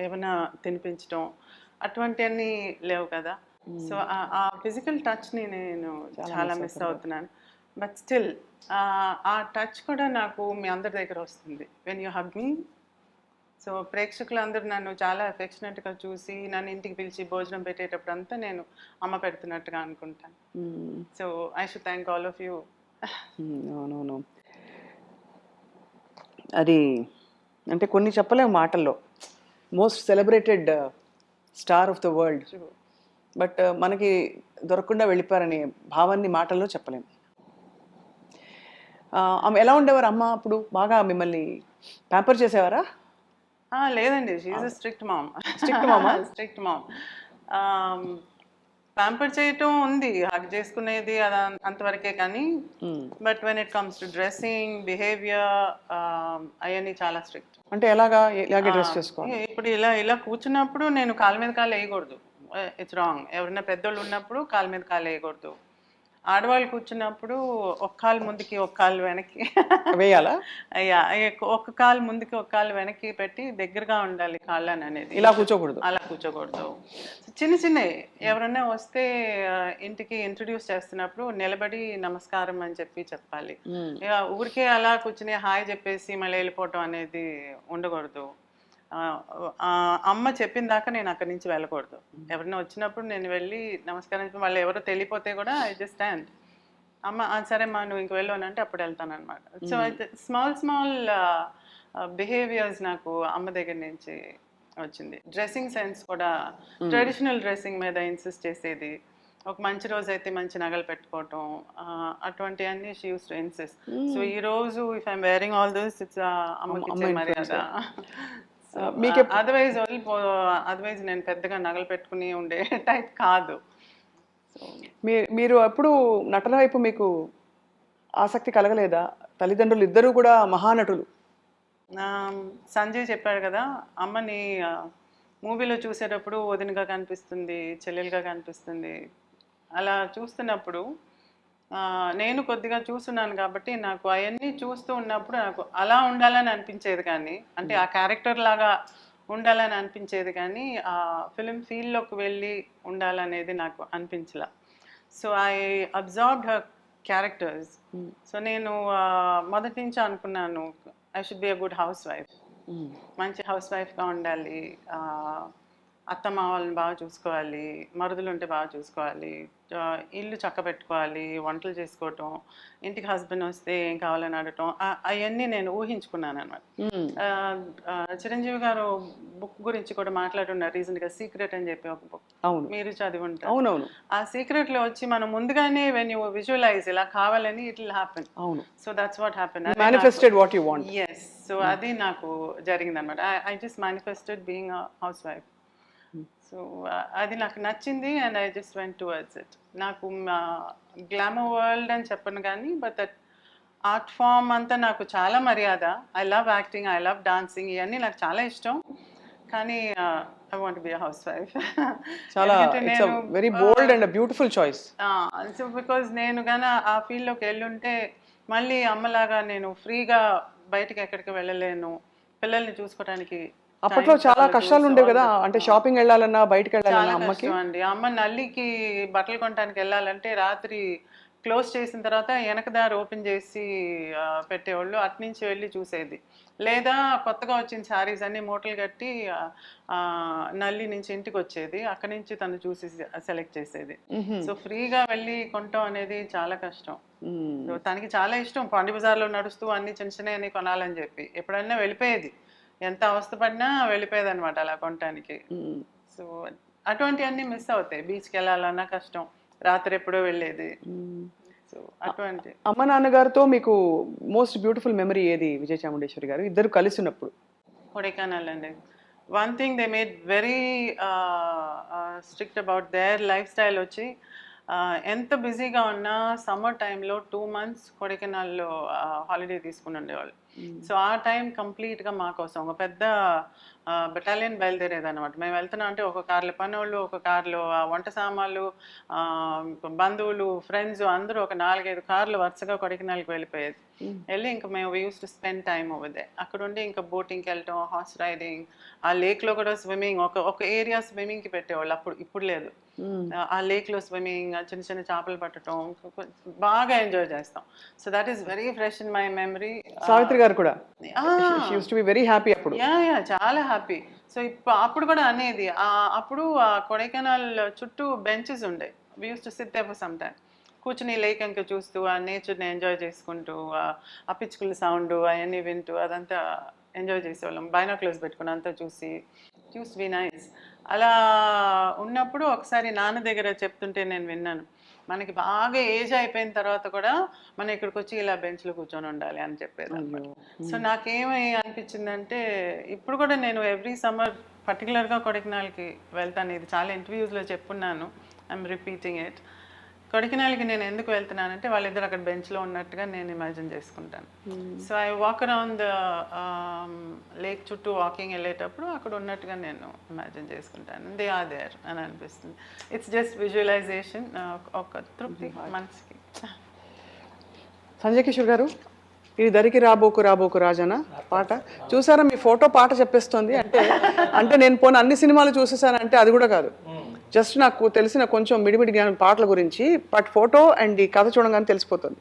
ఏమైనా తినిపించటం, అటువంటివన్నీ లేవు కదా. సో ఆ ఫిజికల్ టచ్ని నేను చాలా మిస్ అవుతున్నాను. బట్ స్టిల్ ఆ టచ్ కూడా నాకు మీ అందరి దగ్గర వస్తుంది when you hug me. So ప్రేక్షకులందరూ నన్ను చాలా అఫెక్షనేట్గా చూసి నన్ను ఇంటికి పిలిచి భోజనం పెట్టేటప్పుడు అంతా నేను అమ్మ పెడుతున్నట్టుగా అనుకుంటాను. So I should thank all of you. అవునవును, అది అంటే కొన్ని చెప్పలేము మాటల్లో. Most celebrated star of the world, but మనకి దొరకకుండా వెళ్ళిపోయారనే భావాన్ని మాటల్లో చెప్పలేము. ఆమె ఎలా ఉండేవారు అమ్మ అప్పుడు? బాగా మిమ్మల్ని ప్యాంపర్ చేసేవారా? లేదండి, she's strict mom. Strict mom. Pamper చేయటం ఉంది, హగ్ చేసుకునేది అది అంతవరకే. కానీ but when it comes to dressing, behaviour, అవన్నీ చాలా స్ట్రిక్ట్. అంటే ఎలాగే డ్రెస్ చేసుకోవాలి? ఇప్పుడు ఇలా కూర్చున్నప్పుడు నేను కాలు మీద కాలు వేయకూడదు, ఇట్స్ రాంగ్. ఎవరైనా పెద్దోళ్ళు ఉన్నప్పుడు కాలు మీద కాలు వేయకూడదు. ఆడవాళ్ళు కూర్చున్నప్పుడు ఒక కాలు ముందుకి ఒక కాలు వెనక్కి వేయాలా? అయ్యా, ఒక కాలు ముందుకి ఒక కాలు వెనక్కి పెట్టి దగ్గరగా ఉండాలి కాళ్ళని అనేది. ఇలా కూర్చోకూడదు, అలా కూర్చోకూడదు. చిన్న చిన్నవి ఎవరన్నా వస్తే ఇంటికి ఇంట్రడ్యూస్ చేస్తున్నప్పుడు నిలబడి నమస్కారం అని చెప్పాలి. ఊరికే అలా కూర్చుని హాయ్ చెప్పేసి మళ్ళీ వెళ్ళిపోవటం అనేది ఉండకూడదు. అమ్మ చెప్పిన దాకా నేను అక్కడి నుంచి వెళ్ళకూడదు. ఎవరైనా వచ్చినప్పుడు నేను వెళ్ళి నమస్కారం చెప్పి వాళ్ళు ఎవరో తెలియపోతే కూడా ఐ జస్ట్ స్టాండ్. అమ్మ సరే మా నువ్వు ఇంక వెళ్ళు అని అంటే అప్పుడు వెళ్తాను అనమాట. సో అయితే స్మాల్ బిహేవియర్స్ నాకు అమ్మ దగ్గర నుంచి వచ్చింది. డ్రెస్సింగ్ సెన్స్ కూడా ట్రెడిషనల్ డ్రెస్సింగ్ మీద ఇన్సిస్ట్ చేసేది. ఒక మంచి రోజు అయితే మంచి నగలు పెట్టుకోవటం, అటువంటివన్నీ she used to insist. So ఈ రోజు if I'm wearing all this it's అమ్మకి ఇచ్చే మర్యాద. అదర్వైజ్ నేను పెద్దగా నగలు పెట్టుకుని ఉండే టైప్ కాదు. మీరు ఎప్పుడు నటన వైపు మీకు ఆసక్తి కలగలేదా? తల్లిదండ్రులు ఇద్దరు కూడా మహానటులు. సంజయ్ చెప్పాడు కదా, అమ్మని మూవీలో చూసేటప్పుడు వదినగా కనిపిస్తుంది, చెల్లెలుగా కనిపిస్తుంది. అలా చూస్తున్నప్పుడు నేను కొద్దిగా చూస్తున్నాను కాబట్టి నాకు అవన్నీ చూస్తూ ఉన్నప్పుడు నాకు అలా ఉండాలని అనిపించేది, కానీ అంటే ఆ క్యారెక్టర్ లాగా ఉండాలని అనిపించేది, కానీ ఆ ఫిలిం ఫీల్డ్లోకి వెళ్ళి ఉండాలనేది నాకు అనిపించలా. So I observed her characters. So నేను మొదటి నుంచి అనుకున్నాను I should be a good housewife, మంచి హౌస్ వైఫ్గా ఉండాలి, అత్తమ్మ వాళ్ళని బాగా చూసుకోవాలి, మరుదులు ఉంటే బాగా చూసుకోవాలి, ఇల్లు చక్క పెట్టుకోవాలి, వంటలు చేసుకోవటం, ఇంటికి హస్బెండ్ వస్తే ఏం కావాలని అడగటం, అవన్నీ నేను ఊహించుకున్నాను అనమాట. చిరంజీవి గారు బుక్ గురించి కూడా మాట్లాడున్నారు రీసెంట్గా, సీక్రెట్ అని చెప్పి ఒక బుక్. అవును, మీరు చదివి ఉంటారు. అవునవును. ఆ సీక్రెట్లో వచ్చి మనం ముందుగానే వెన్ యూ విజువలైజ్ ఇలా కావాలని ఇట్ విల్ హ్యాపెన్. అవును. So that's what happen. Manifested what you want. Yes. So అది నాకు జరిగింది అనమాట. I just manifested being a housewife. So అది నాకు నచ్చింది and I just went towards it. నాకు గ్లామర్ వరల్డ్ అని చెప్పను కానీ బట్ దట్ ఆర్ట్ ఫామ్ అంతా నాకు చాలా మర్యాద. I love acting, I love dancing, ఇవన్నీ నాకు చాలా ఇష్టం. కానీ I want be a housewife. చాలా very bold and beautiful choice. So because నేను కానీ ఆ ఫీల్డ్లోకి వెళ్ళుంటే మళ్ళీ అమ్మలాగా నేను ఫ్రీగా బయటకి ఎక్కడికి వెళ్ళలేను, పిల్లల్ని చూసుకోవడానికి. అప్పట్లో చాలా కష్టాలు ఉండేవి కదా, అంటే షాపింగ్ వెళ్ళాలన్నా బయటకు వెళ్ళాలన్నా అమ్మకి. అండి, అమ్మ నల్లికి బట్టలు కొనడానికి వెళ్ళాలంటే రాత్రి క్లోజ్ చేసిన తర్వాత వెనకదారి ఓపెన్ చేసి పెట్టేవాళ్ళు, అట్నుంచి వెళ్ళి చూసేది. లేదా కొత్తగా వచ్చిన శారీస్ అన్ని మూటలు కట్టి నల్లి నుంచి ఇంటికి వచ్చేది, అక్కడి నుంచి తను చూసి సెలెక్ట్ చేసేది. సో ఫ్రీగా వెళ్ళి కొనటం అనేది చాలా కష్టం. తనకి చాలా ఇష్టం పాండి బజార్లో నడుస్తూ అన్ని చిన్న చిన్న అన్ని కొనాలని చెప్పి, ఎప్పుడన్నా వెళ్ళిపోయేది, ఎంత అవస్థపడినా వెళ్ళిపోయేది అనమాట అలా కొనటానికి. సో అటువంటివన్నీ మిస్ అవుతాయి. బీచ్కి వెళ్ళాలన్నా కష్టం, రాత్రి ఎప్పుడో వెళ్ళేది. సో అటువంటి. అమ్మ నాన్నగారితో మీకు మోస్ట్ బ్యూటిఫుల్ మెమరీ ఏది విజయ చాముండేశ్వరి గారు ఇద్దరు కలిసి ఉన్నప్పుడు? కొడైకెనాల్ అండి. One thing they made very strict about their life style వచ్చి, ఎంత బిజీగా ఉన్నా సమ్మర్ టైంలో 2 months కొడైకెనాల్లో హాలిడే తీసుకుని ఉండేవాళ్ళు. సో ఆ టైం కంప్లీట్గా మా కోసం ఒక పెద్ద బెటాలియన్ బయలుదేరేది అనమాట. మేము వెళ్తున్నాం అంటే ఒక కార్లో పనోళ్ళు, ఒక కార్లో వంట సామాన్లు, బంధువులు, ఫ్రెండ్స్ అందరూ ఒక 4-5 కార్లు వరుసగా కొడైకెనాల్కి వెళ్ళిపోయేది. వెళ్ళి ఇంకా మేము use to spend time over they. అక్కడ ఉండి ఇంకా బోటింగ్కి వెళ్ళటం, హార్స్ రైడింగ్, ఆ లేక్లో కూడా స్విమ్మింగ్, ఒక ఏరియా స్విమ్మింగ్కి పెట్టేవాళ్ళు, అప్పుడు ఇప్పుడు లేదు. ఆ లేక్లో స్విమ్మింగ్, చిన్న చిన్న చేపలు పట్టడం, బాగా ఎంజాయ్ చేస్తాం. So that is very fresh in my memory. Savitri గారు కూడా వెరీ హ్యాపీ అప్పుడు. యా చాలా హ్యాపీ. సో అప్పుడు కూడా అనేది, అప్పుడు ఆ కొడైకెనాల్ చుట్టూ బెంచెస్ ఉండే, we used to sit there for some time, కూర్చుని లేక్ ఇంకా చూస్తూ ఆ నేచర్ని ఎంజాయ్ చేసుకుంటూ ఆ పిచ్చుకల సౌండ్ అవన్నీ వింటూ అదంతా ఎంజాయ్ చేసేవాళ్ళం. బైనాక్యులర్స్ పెట్టుకుని అంతా చూసి బి నైస్. అలా ఉన్నప్పుడు ఒకసారి నాన్న దగ్గర చెప్తుంటే నేను విన్నాను, మనకి బాగా ఏజ్ అయిపోయిన తర్వాత కూడా మనం ఇక్కడికి వచ్చి ఇలా బెంచ్లో కూర్చొని ఉండాలి అని చెప్పేది. సో నాకేమై అనిపించిందంటే, ఇప్పుడు కూడా నేను ఎవ్రీ సమ్మర్ పర్టికులర్గా కొడైకెనాల్కి వెళ్తాను. ఇది చాలా ఇంటర్వ్యూస్లో చెప్పున్నాను, ఐఎమ్ రిపీటింగ్ ఇట్. కొడైకెనాల్కి నేను ఎందుకు వెళ్తున్నానంటే వాళ్ళిద్దరు అక్కడ బెంచ్లో ఉన్నట్టుగా నేను ఇమాజిన్ చేసుకుంటాను. So I walk around the lake చుట్టూ వాకింగ్ వెళ్ళేటప్పుడు అక్కడ ఉన్నట్టుగా నేను ఇమాజిన్ చేసుకుంటాను. దే ఆర్ దేర్ అని అనిపిస్తుంది. ఇట్స్ జస్ట్ విజువలైజేషన్, ఒక తృప్తి మనసుకి. సంజయ్ కిషోర్ గారు, ఇది దరికి రాబోకు రాబోకు రాజన పాట చూసారా? మీ ఫోటో పాట చెప్పేస్తుంది. అంటే నేను పోనీ అన్ని సినిమాలు చూసేసానంటే అది కూడా కాదు, జస్ట్ నాకు తెలిసిన కొంచెం మిడిమిడి జ్ఞానం పాటల గురించి, బట్ ఫోటో అండ్ ఈ కథ చూడగానే తెలిసిపోతుంది.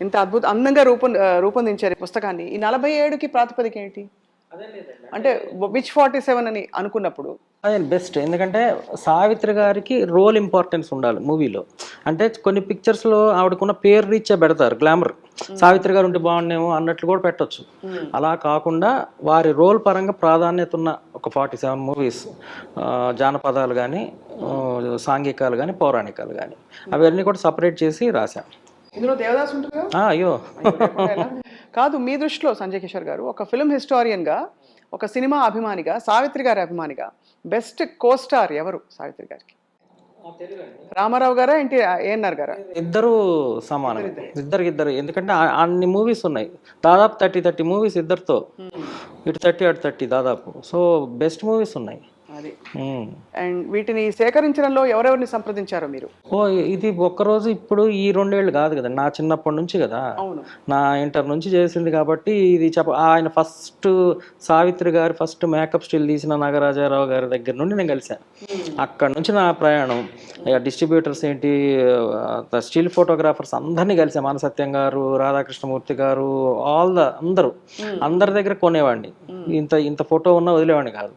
ఇంత అందంగా రూపొందించారు ఈ పుస్తకాన్ని. ఈ 47కి ప్రాతిపదిక ఏంటి? అంటే విచ్ 47 అని అనుకున్నప్పుడు అదే బెస్ట్. ఎందుకంటే సావిత్రి గారికి రోల్ ఇంపార్టెన్స్ ఉండాలి మూవీలో. అంటే కొన్ని పిక్చర్స్లో ఆవిడకున్న పేరు రీత్యా పెడతారు, గ్లామర్ సావిత్రి గారు ఉంటే బాగుండేమో అన్నట్లు కూడా పెట్టచ్చు. అలా కాకుండా వారి రోల్ పరంగా ప్రాధాన్యత ఉన్న ఒక 47 మూవీస్, జానపదాలు కానీ, సాంఘికాలు కానీ, పౌరాణికాలు కానీ, అవన్నీ కూడా సపరేట్ చేసి రాశాం. ఇందులో దేవదాస్ ఉంటుంది. అయ్యో కాదు, మీ దృష్టిలో సంజయ్ కిషోర్ గారు ఒక ఫిల్మ్ హిస్టారియన్గా, ఒక సినిమా అభిమానిగా, సావిత్రి గారి అభిమానిగా బెస్ట్ కోస్టార్ ఎవరు సావిత్రి గారికి? రామారావు గారా ఏఎన్ఆర్ గారా? ఇద్దరు సమానం, ఇద్దరు. ఎందుకంటే అన్ని మూవీస్ ఉన్నాయి, దాదాపు 30 మూవీస్ ఇద్దరితో, ఇటు 30 అటు 30 దాదాపు. సో బెస్ట్ మూవీస్ ఉన్నాయి. అది. ఉమ్. అండ్ వీటిని సేకరించడంలో ఎవరెవరిని సంప్రదించారో మీరు? ఓ ఇది ఒక్కరోజు ఇప్పుడు ఈ 2 ఏళ్ళు కాదు కదా, నా చిన్నప్పటి నుంచి కదా, అవును. నా ఇంటర్ నుంచి చేసింది కాబట్టి ఇది ఆయన ఫస్ట్ సావిత్రి గారు ఫస్ట్ మేకప్ స్టిల్ తీసిన నాగరాజారావు గారి దగ్గర నుండి నేను కలిశాను. అక్కడ నుంచి నా ప్రయాణం డిస్ట్రిబ్యూటర్స్ ఏంటి, స్టిల్ ఫోటోగ్రాఫర్స్ అందరినీ కలిసాం. మానసత్యం గారు, రాధాకృష్ణమూర్తి గారు, అందరి దగ్గర కొనేవాడిని. ఇంత ఫోటో ఉన్నా వదిలేవాడిని కాదు.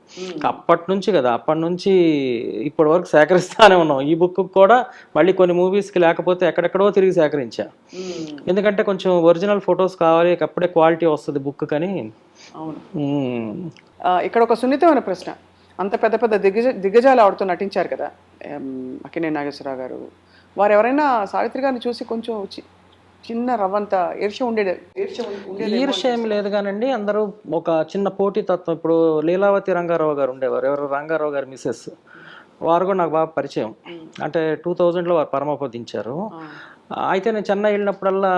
అప్పటి నుంచి కదా, అప్పటి నుంచి ఇప్పటి వరకు సేకరిస్తానే ఉన్నాం. ఈ బుక్ కూడా మళ్ళీ కొన్ని మూవీస్కి లేకపోతే ఎక్కడెక్కడో తిరిగి సేకరించా. ఎందుకంటే కొంచెం ఒరిజినల్ ఫొటోస్ కావాలి, అప్పుడే క్వాలిటీ వస్తుంది బుక్ కని. అవును. ఇక్కడ ఒక సున్నితమైన ప్రశ్న. అంత పెద్ద పెద్ద దిగ్గజాలు ఆవిడతో నటించారు కదా, అక్కినేని నాగేశ్వరరావు గారు, వారు ఎవరైనా సావిత్రి గారిని చూసి కొంచెం చిన్న రవ్వంత ఈర్ష్య ఏం లేదు కానండి. అందరూ ఒక చిన్న పోటీ తత్వం. ఇప్పుడు లీలావతి రంగారావు గారు ఉండేవారు, ఎవరు రంగారావు గారు మిస్సెస్, వారు కూడా నాకు బాగా పరిచయం. అంటే 2000లో వారు పరమపదించారు. అయితే నేను చెన్నై వెళ్ళినప్పుడల్లా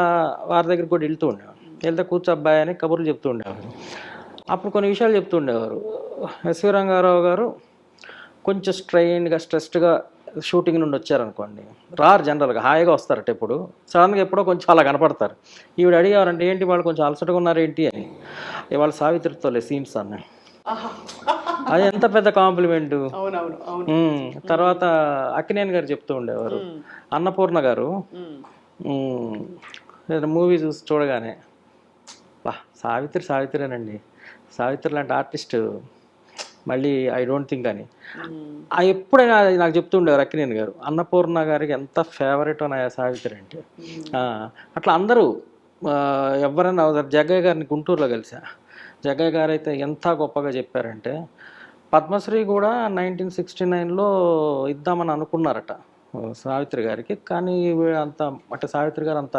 వారి దగ్గరికి కూడా వెళ్తూ ఉండేవారు. వెళ్తే కూర్చోబ్బాయి అని కబుర్లు చెప్తూ ఉండేవారు. అప్పుడు కొన్ని విషయాలు చెప్తూ ఉండేవారు. ఎస్వి రంగారావు గారు కొంచెం స్ట్రెస్డ్గా షూటింగ్ నుండి వచ్చారనుకోండి, రారు జనరల్గా, హాయిగా వస్తారట. ఎప్పుడు సడన్గా ఎప్పుడో కొంచెం అలా కనపడతారు. ఈవిడ అడిగారంటే ఏంటి వాళ్ళు కొంచెం అలసటగా ఉన్నారేంటి అని. ఇవాళ సావిత్రితోలే సీన్స్ అన్న, అది ఎంత పెద్ద కాంప్లిమెంటు. తర్వాత అక్కినేని గారు చెప్తూ ఉండేవారు, అన్నపూర్ణ గారు మూవీ చూడగానే బా సావిత్రేనండి, సావిత్రి లాంటి ఆర్టిస్ట్ మళ్ళీ ఐ డోంట్ థింక్ అని. ఎప్పుడైనా నాకు చెప్తుండేవారు అక్కినేని గారు, అన్నపూర్ణ గారికి ఎంత ఫేవరెట్ నా సావిత్రి అంటే. అట్లా అందరూ ఎవరైనా జగ్గయ్య గారిని గుంటూరులో కలిసా. జగ్గయ్య గారు అయితే ఎంత గొప్పగా చెప్పారంటే, పద్మశ్రీ కూడా 1969లో ఇద్దామని అనుకున్నారట సావిత్రి గారికి, కానీ అంత అంటే సావిత్రి గారు అంత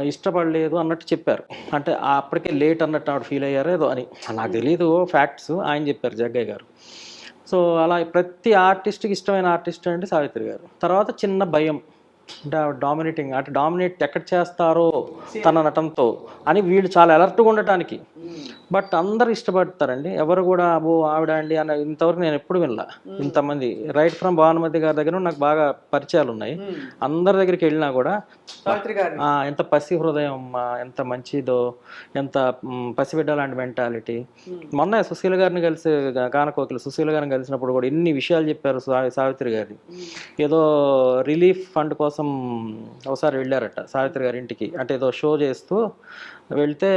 ఇష్టపడలేదు అన్నట్టు చెప్పారు. అంటే అప్పటికే లేట్ అన్నట్టు ఆవిడ ఫీల్ అయ్యారో ఏదో అని, నాకు తెలియదు ఫ్యాక్ట్స్, ఆయన చెప్పారు జగ్గయ్య గారు. సో అలా ప్రతి ఆర్టిస్ట్కి ఇష్టమైన ఆర్టిస్ట్ అంటే సావిత్రి గారు. తర్వాత చిన్న భయం అంటే ఆవిడ డామినేట్ ఎక్కడ చేస్తారో తన నటనతో అని వీళ్ళు చాలా అలర్ట్గా ఉండటానికి. బట్ అందరు ఇష్టపడతారండి, ఎవరు కూడా అబ్బో ఆవిడ అండి అని ఇంతవరకు నేను ఎప్పుడు వినలా. ఇంతమంది రైట్ ఫ్రమ్ భానుమతి గారి దగ్గర నాకు బాగా పరిచయాలు ఉన్నాయి. అందరి దగ్గరికి వెళ్ళినా కూడా ఎంత పసి హృదయం అమ్మా, ఎంత మంచిదో, ఎంత పసిబిడ్డ లాంటి మెంటాలిటీ. మొన్న సుశీల గారిని కలిసి, గానకోకిల సుశీల గారిని కలిసినప్పుడు కూడా ఎన్ని విషయాలు చెప్పారు సావిత్రి గారి. ఏదో రిలీఫ్ ఫండ్ కోసం ఒకసారి వెళ్ళారట సావిత్రి గారి ఇంటికి. అంటే ఏదో షో చేస్తూ వెళ్తే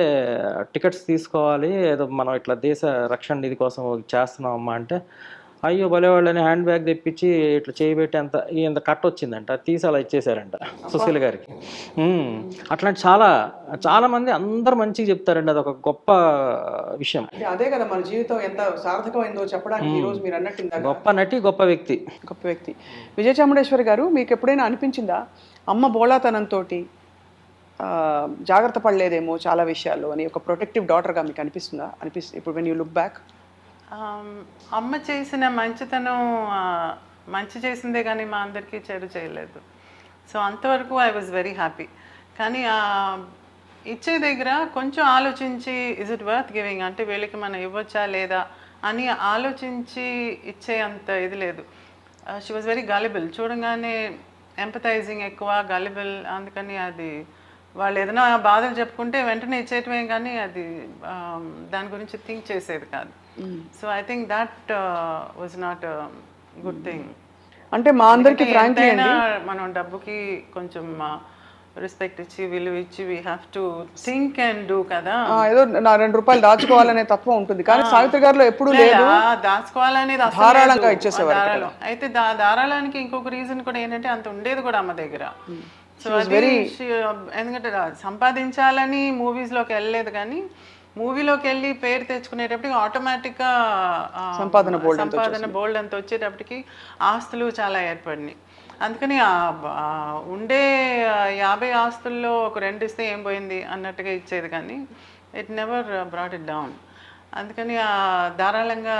టికెట్స్ తీసుకోవాలి, ఏదో మనం ఇట్లా దేశ రక్షణ నిధి కోసం చేస్తున్నామమ్మా అంటే, అయ్యో భలేవాళ్ళని హ్యాండ్ బ్యాగ్ తెప్పించి ఇట్లా చేయబెట్టి ఇంత కట్ వచ్చిందంట, తీసి అలా ఇచ్చేసారంట సుశీల గారికి. అట్లాంటి చాలా మంది అందరు మంచిగా చెప్తారండి, అది ఒక గొప్ప విషయం. అదే కదా మన జీవితం ఎంత సార్థకమైందో చెప్పడానికి ఈ రోజు మీరు అన్నట్టు గొప్ప నటి, గొప్ప వ్యక్తి. విజయ చాముండేశ్వరి గారు, మీకు ఎప్పుడైనా అనిపించిందా అమ్మ బోళాతనంతో జాగ్రత్త పడలేదేమో చాలా విషయాల్లో అని, ఒక ప్రొటెక్టివ్ డాటర్గా మీకు అనిపిస్తుందా? ఇప్పుడు వెన్ యూ లుక్ బ్యాక్. అమ్మ చేసిన మంచితనం మంచి చేసిందే కానీ మా అందరికీ చెడు చేయలేదు. సో అంతవరకు ఐ వాజ్ వెరీ హ్యాపీ. కానీ ఇచ్చే దగ్గర కొంచెం ఆలోచించి, ఇజ్ ఇట్ వర్త్ గివింగ్, అంటే వీళ్ళకి మనం ఇవ్వచ్చా లేదా అని ఆలోచించి ఇచ్చే అంత ఇది లేదు. షీ వాజ్ వెరీ గలిబుల్, చూడంగానే ఎంపథైజింగ్ ఎక్కువ, గలిబుల్. అందుకని అది వాళ్ళు ఏదైనా బాధలు చెప్పుకుంటే వెంటనే ఇచ్చేయటమే కానీ అది దాని గురించి థింక్ చేసేది కాదు. So I think that was not good thing. అంటే మా అందరికి మనం డబ్బుకి కొంచెం రెస్పెక్ట్ ఇచ్చి, విలువ ఇచ్చి, we have to think and do కదా. ఏదో నా 2 రూపాయలు దాచుకోవాలనే తత్వం ఉంటుంది, కానీ సావిత్రి గారిలో ఎప్పుడు లేదు. దాచుకోవాలనేది ధారాళంగా ఇచ్చేసేవారు. అయితే ధారాళానికి ఇంకొక రీజన్ కూడా ఏంటంటే అంత ఉండేది కూడా అమ్మ దగ్గర. సో అది ఎందుకంటే సంపాదించాలని మూవీస్లోకి వెళ్ళలేదు, కానీ మూవీలోకి వెళ్ళి పేరు తెచ్చుకునేటప్పటికి ఆటోమేటిక్గా సంపాదన బోల్డ్ అంత వచ్చేటప్పటికి ఆస్తులు చాలా ఏర్పడినాయి. అందుకని ఉండే 50 ఆస్తుల్లో ఒక 2 ఇస్తే ఏం పోయింది అన్నట్టుగా ఇచ్చేది, కానీ it never brought it down. అందుకని ధారాళంగా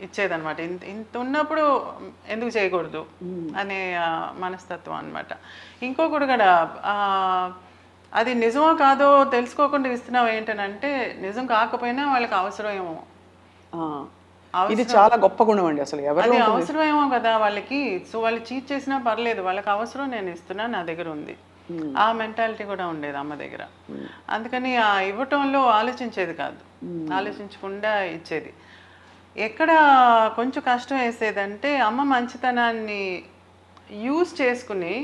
ఇచ్చేదనమాట. ఇంత ఉన్నప్పుడు ఎందుకు చేయకూడదు అనే మనస్తత్వం అనమాట. ఇంకొకటి కూడా అది నిజమో కాదో తెలుసుకోకుండా ఇస్తున్నావు ఏంటనంటే, నిజం కాకపోయినా వాళ్ళకి అవసరం ఏమో. ఇది చాలా గొప్ప గుణం అండి అసలు ఎవరు అది అవసరమేమో కదా వాళ్ళకి. సో వాళ్ళు చీట్ చేసినా పర్లేదు, వాళ్ళకి అవసరం నేను ఇస్తున్నా, నా దగ్గర ఉంది, ఆ మెంటాలిటీ కూడా ఉండేది అమ్మ దగ్గర. అందుకని ఆ ఇవ్వటంలో ఆలోచించేది కాదు, ఆలోచించకుండా ఇచ్చేది. ఎక్కడ కొంచెం కష్టం వేసేదంటే అమ్మ మంచితనాన్ని యూజ్ చేసుకుని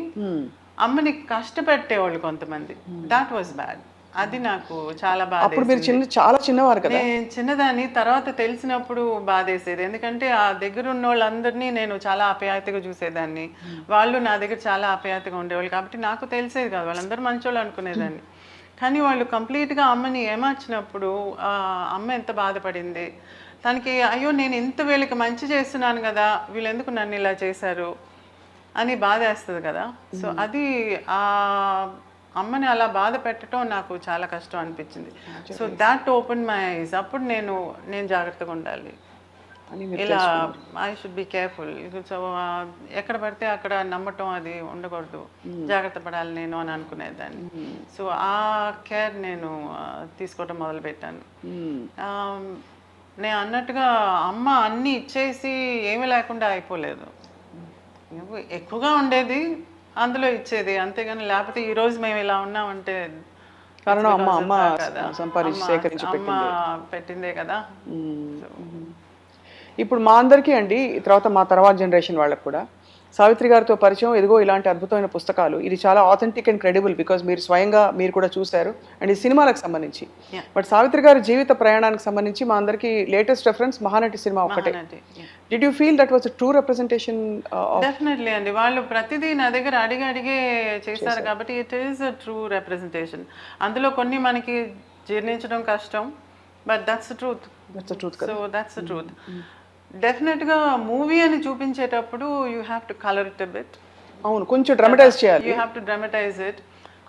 అమ్మని కష్టపెట్టేవాళ్ళు కొంతమంది. That was bad. అది నాకు చాలా బాధ. అప్పుడు మీరు చాలా చిన్నవారు కదా. నేను చిన్నదాన్ని, తర్వాత తెలిసినప్పుడు బాధేసేది. ఎందుకంటే ఆ దగ్గర ఉన్న వాళ్ళందరినీ నేను చాలా ఆప్యాయతగా చూసేదాన్ని, వాళ్ళు నా దగ్గర చాలా ఆప్యాయతగా ఉండేవాళ్ళు. కాబట్టి నాకు తెలిసేది కాదు, వాళ్ళందరూ మంచోళ్ళు అనుకునేదాన్ని. కానీ వాళ్ళు కంప్లీట్గా అమ్మని ఏమార్చినప్పుడు అమ్మ ఎంత బాధపడింది. తనకి అయ్యో నేను ఇంత వీళ్ళకి మంచి చేస్తున్నాను కదా, వీళ్ళు ఎందుకు నన్ను ఇలా చేశారు అని బాధ వేస్తుంది కదా. సో అది ఆ అమ్మని అలా బాధ పెట్టడం నాకు చాలా కష్టం అనిపించింది. So that open my eyes. అప్పుడు నేను జాగ్రత్తగా ఉండాలి, ఇలా I should be careful. So ఎక్కడ పడితే అక్కడ నమ్మటం అది ఉండకూడదు, జాగ్రత్త పడాలి నేను అని అనుకునేదాన్ని. సో ఆ కేర్ నేను తీసుకోవడం మొదలుపెట్టాను. నేను అన్నట్టుగా అమ్మ అన్నీ ఇచ్చేసి ఏమీ లేకుండా అయిపోలేదు, ఎక్కువగా ఉండేది, అందులో ఇచ్చేది, అంతేగాని లేకపోతే ఈ రోజు మేము ఇలా ఉన్నామంటే కారణం అమ్మ సంపాదించి పెట్టిందే కదా. ఇప్పుడు మా అందరికీ అండి, మా తర్వాత జనరేషన్ వాళ్ళకు కూడా సావిత్రి గారితో పరిచయం, ఎదుగో ఇలాంటి అద్భుతమైన పుస్తకాలు, ఇది చాలా ఆథెంటిక్ అండ్ క్రెడిబుల్, బికాజ్ మీరు స్వయంగా మీరు కూడా చూశారు అండ్ ఈ సినిమాలకు సంబంధించి. బట్ సావిత్రి గారి జీవిత ప్రయాణానికి సంబంధించి మా అందరికీ లేటెస్ట్ రెఫరెన్స్ మహానటి సినిమా ఒకటే. Did you feel that was true representation? Definitely అండి, వాళ్ళు ప్రతిదీ నా దగ్గర అడిగే చేశారు కాబట్టి it is a true representation. అందులో కొన్ని మనకి జీర్ణించడం కష్టం, but that's the truth. So that's the truth. డెఫినెట్గా మూవీ అని చూపించేటప్పుడు you have to colour it a bit. అవును, కొంచెం డ్రామటైజ్ చేయాలి. You have to dramatize it.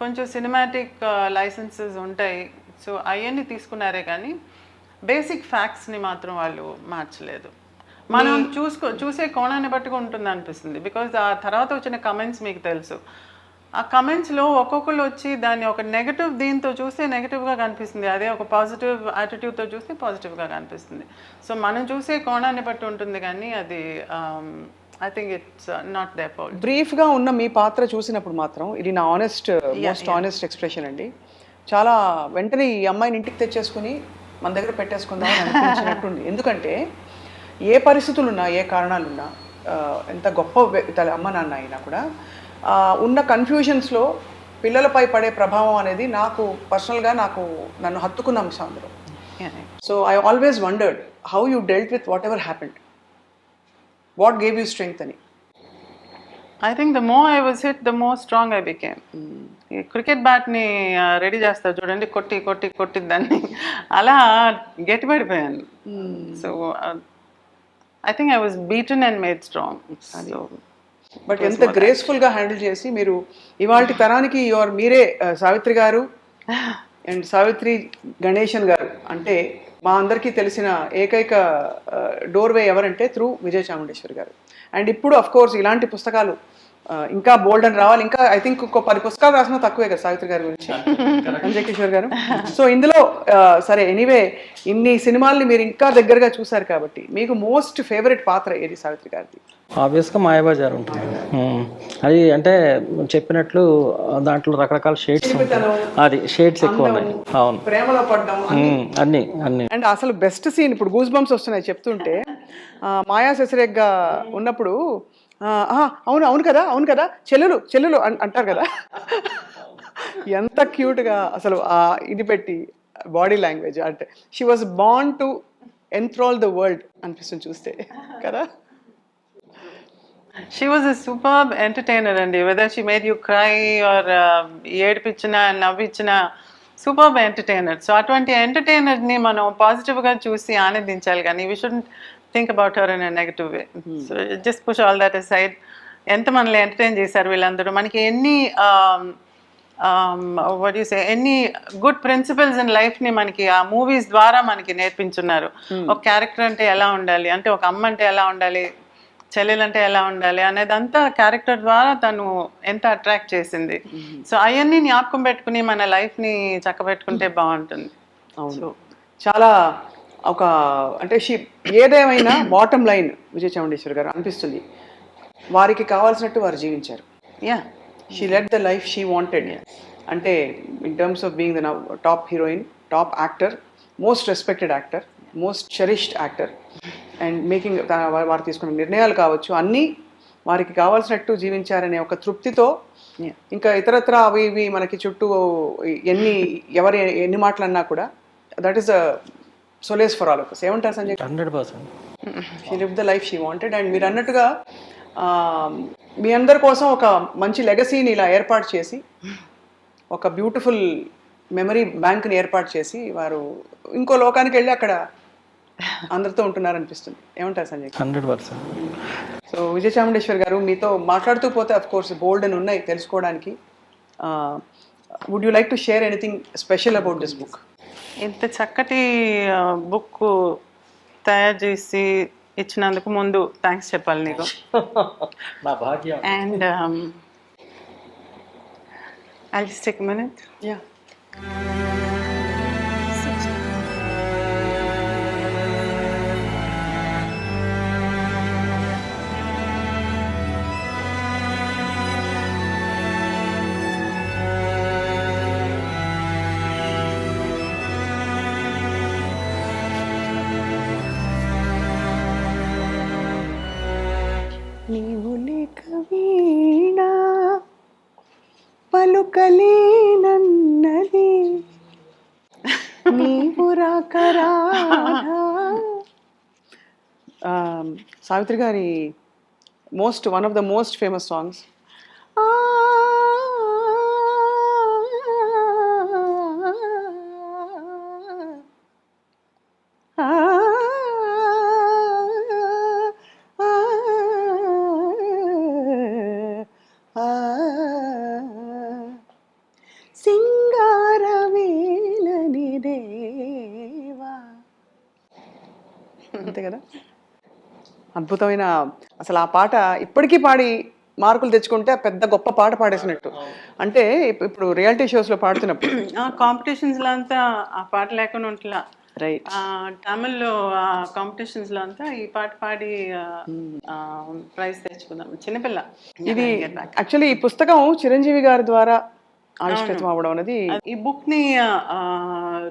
కొంచెం సినిమాటిక్ లైసెన్సెస్ ఉంటాయి, సో అవన్నీ తీసుకున్నారే కానీ బేసిక్ ఫ్యాక్ట్స్ని మాత్రం వాళ్ళు మార్చలేదు. మనం చూసే కోణాన్ని బట్టి ఉంటుంది అనిపిస్తుంది. బికాజ్ ఆ తర్వాత వచ్చిన కమెంట్స్ మీకు తెలుసు, ఆ కమెంట్స్లో ఒక్కొక్కళ్ళు వచ్చి దాన్ని ఒక నెగటివ్ దీంతో చూస్తే నెగటివ్గా కనిపిస్తుంది, అదే ఒక పాజిటివ్ యాటిట్యూడ్తో చూస్తే పాజిటివ్గా కనిపిస్తుంది. సో మనం చూసే కోణాన్ని బట్టి ఉంటుంది కానీ అది I think it's not their fault. బ్రీఫ్గా ఉన్న మీ పాత్ర చూసినప్పుడు మాత్రం ఇది నా మోస్ట్ ఆనెస్ట్ ఎక్స్ప్రెషన్ అండి. చాలా వెంటనే ఈ అమ్మాయిని ఇంటికి తెచ్చేసుకుని మన దగ్గర పెట్టేసుకుందాం అని అనిపించినట్టుంది. ఎందుకంటే ఏ పరిస్థితులున్నా, ఏ కారణాలున్నా, ఎంత గొప్ప అమ్మ నాన్న అయినా కూడా ఉన్న కన్ఫ్యూజన్స్లో పిల్లలపై పడే ప్రభావం అనేది నాకు పర్సనల్గా నన్ను హత్తుకున్న అంశం అందులో. So I always wondered how you dealt with whatever happened, what gave you strength అని. I think the more I was hit the more strong I became. ఈ క్రికెట్ బ్యాట్ని రెడీ చేస్తారు చూడండి, కొట్టి దాన్ని అలా గట్టిపడిపోయాను. So I think I was beaten and made strong. So but ఎంత గ్రేస్ఫుల్గా హ్యాండిల్ చేసి మీరు ఇవాళ తరానికి మీరే సావిత్రి గారు అండ్ సావిత్రి గణేశన్ గారు అంటే మా అందరికీ తెలిసిన ఏకైక డోర్వే ఎవరంటే త్రూ విజయ చాముండేశ్వరి గారు. అండ్ ఇప్పుడు అఫ్ కోర్స్ ఇలాంటి పుస్తకాలు ఇంకా బోల్డ్ అని రావాలి. ఇంకా ఐ థింక్ ఇంకో 10 పుస్తకాలు రాసినా తక్కువే కదా సావిత్రి గారి గురించి, అంజయ్ కిషోర్ గారు. సో ఇందులో సరే ఎనీవే ఇన్ని సినిమాల్ని మీరు ఇంకా దగ్గరగా చూసారు కాబట్టి మీకు మోస్ట్ ఫేవరెట్ పాత్ర ఏది సావిత్రి గారిది? ఆబ్వియస్గా మాయాబజార్ ఉంటుంది. అది అంటే చెప్పినట్లు దాంట్లో రకరకాల షేడ్స్ ఉంటాయి, అది షేడ్స్ ఎక్కువ ఉన్నాయి. అవును, ప్రేమలో పడ్డం అన్ని. అండ్ అసలు బెస్ట్ సీన్ ఇప్పుడు గూస్ బంప్స్ వస్తున్నాయి చెప్తుంటే, మాయా శశిరేఖగా ఉన్నప్పుడు అవును కదా చెల్లెలు అంటారు కదా, ఎంత క్యూట్గా అసలు ఇది పెట్టి బాడీ లాంగ్వేజ్ అంటే she was born to enthrall the world అనిపిస్తుంది చూస్తే కదా. She was a superb entertainer అండి. whether she made you cry or ఏడిపించినా నవ్వించినా సూపర్బ్ ఎంటర్టైనర్. సో అటువంటి ఎంటర్టైనర్ని మనం పాజిటివ్గా చూసి ఆనందించాలి కానీ we shouldn't think about her in a negative way. So just push all that aside. ఎంత మనల్ని ఎంటర్టైన్ చేశారు వీళ్ళందరూ, మనకి ఎన్ని ఎన్ని గుడ్ ప్రిన్సిపల్స్ ఇన్ లైఫ్ని మనకి ఆ మూవీస్ ద్వారా మనకి నేర్పించున్నారు. ఒక క్యారెక్టర్ అంటే ఎలా ఉండాలి, అంటే ఒక అమ్మ అంటే ఎలా ఉండాలి, చెల్లెలంటే ఎలా ఉండాలి అనేదంతా క్యారెక్టర్ ద్వారా తను ఎంత అట్రాక్ట్ చేసింది. సో అవన్నీ జ్ఞాపకం పెట్టుకుని మన లైఫ్ని చక్కబెట్టుకుంటే బాగుంటుంది. అవును, చాలా ఒక అంటే ఏదేమైనా బాటమ్ లైన్ విజయ చాముండేశ్వరి గారు అనిపిస్తుంది, వారికి కావాల్సినట్టు వారు జీవించారు. Yeah she led the life she wanted. అంటే in terms of being the top heroine, top actor, most respected actor, most cherished actor, and making వారు తీసుకున్న నిర్ణయాలు కావచ్చు అన్నీ వారికి కావాల్సినట్టు జీవించారనే ఒక తృప్తితో, ఇంకా ఇతరత్ర అవి ఇవి మనకి చుట్టూ ఎన్ని మాటలు అన్నా కూడా that is the solace for all of us. ఏమంటారు Sanjay? 100%. She live the life she wanted. And మీరు అన్నట్టుగా మీ అందరి కోసం ఒక మంచి లెగసీని ఇలా ఏర్పాటు చేసి, ఒక బ్యూటిఫుల్ మెమరీ బ్యాంక్ని ఏర్పాటు చేసి వారు ఇంకో లోకానికి వెళ్ళి అక్కడ అందరితో ఉంటున్నారనిపిస్తుంది. ఏమంటారు సంజయ్? 100%. సో విజయ చాముండేశ్వరి గారు, మీతో మాట్లాడుతూ పోతే అఫ్ కోర్స్ బోల్డ్ అని ఉన్నాయి తెలుసుకోవడానికి. Would you like to share anything special about this book? ఇంత చక్కటి బుక్ తయారు చేసి ఇచ్చినందుకు ముందు థ్యాంక్స్ చెప్పాలి నీకు. నా భాగ్యం. And I'll just take a minute. Yeah. నీవు లేక వీణా పలుకలేనన్నది, నీవు రాకరా. సావిత్రి గారి one of the most famous songs. సింగారవేలని దేవా, అంతే కదా. అద్భుతమైన అసలు ఆ పాట ఇప్పటికీ పాడి మార్కులు తెచ్చుకుంటే పెద్ద గొప్ప పాట పాడేసినట్టు. అంటే ఇప్పుడు రియాలిటీ షోస్లో పాడుతున్నప్పుడు కాంపిటీషన్స్లో అంతా ఆ పాట లేకుండా ఉంటలా. రైట్. తమిళ్లో కాంపిటీషన్స్లో అంతా ఈ పాట పాడి ప్రైజ్ తెచ్చుకుందాం. చిన్నపిల్ల ఇది యాక్చువల్లీ ఈ పుస్తకం చిరంజీవి గారి ద్వారా ఆవిష్కృతం అవ్వడం అనేది. ఈ బుక్ని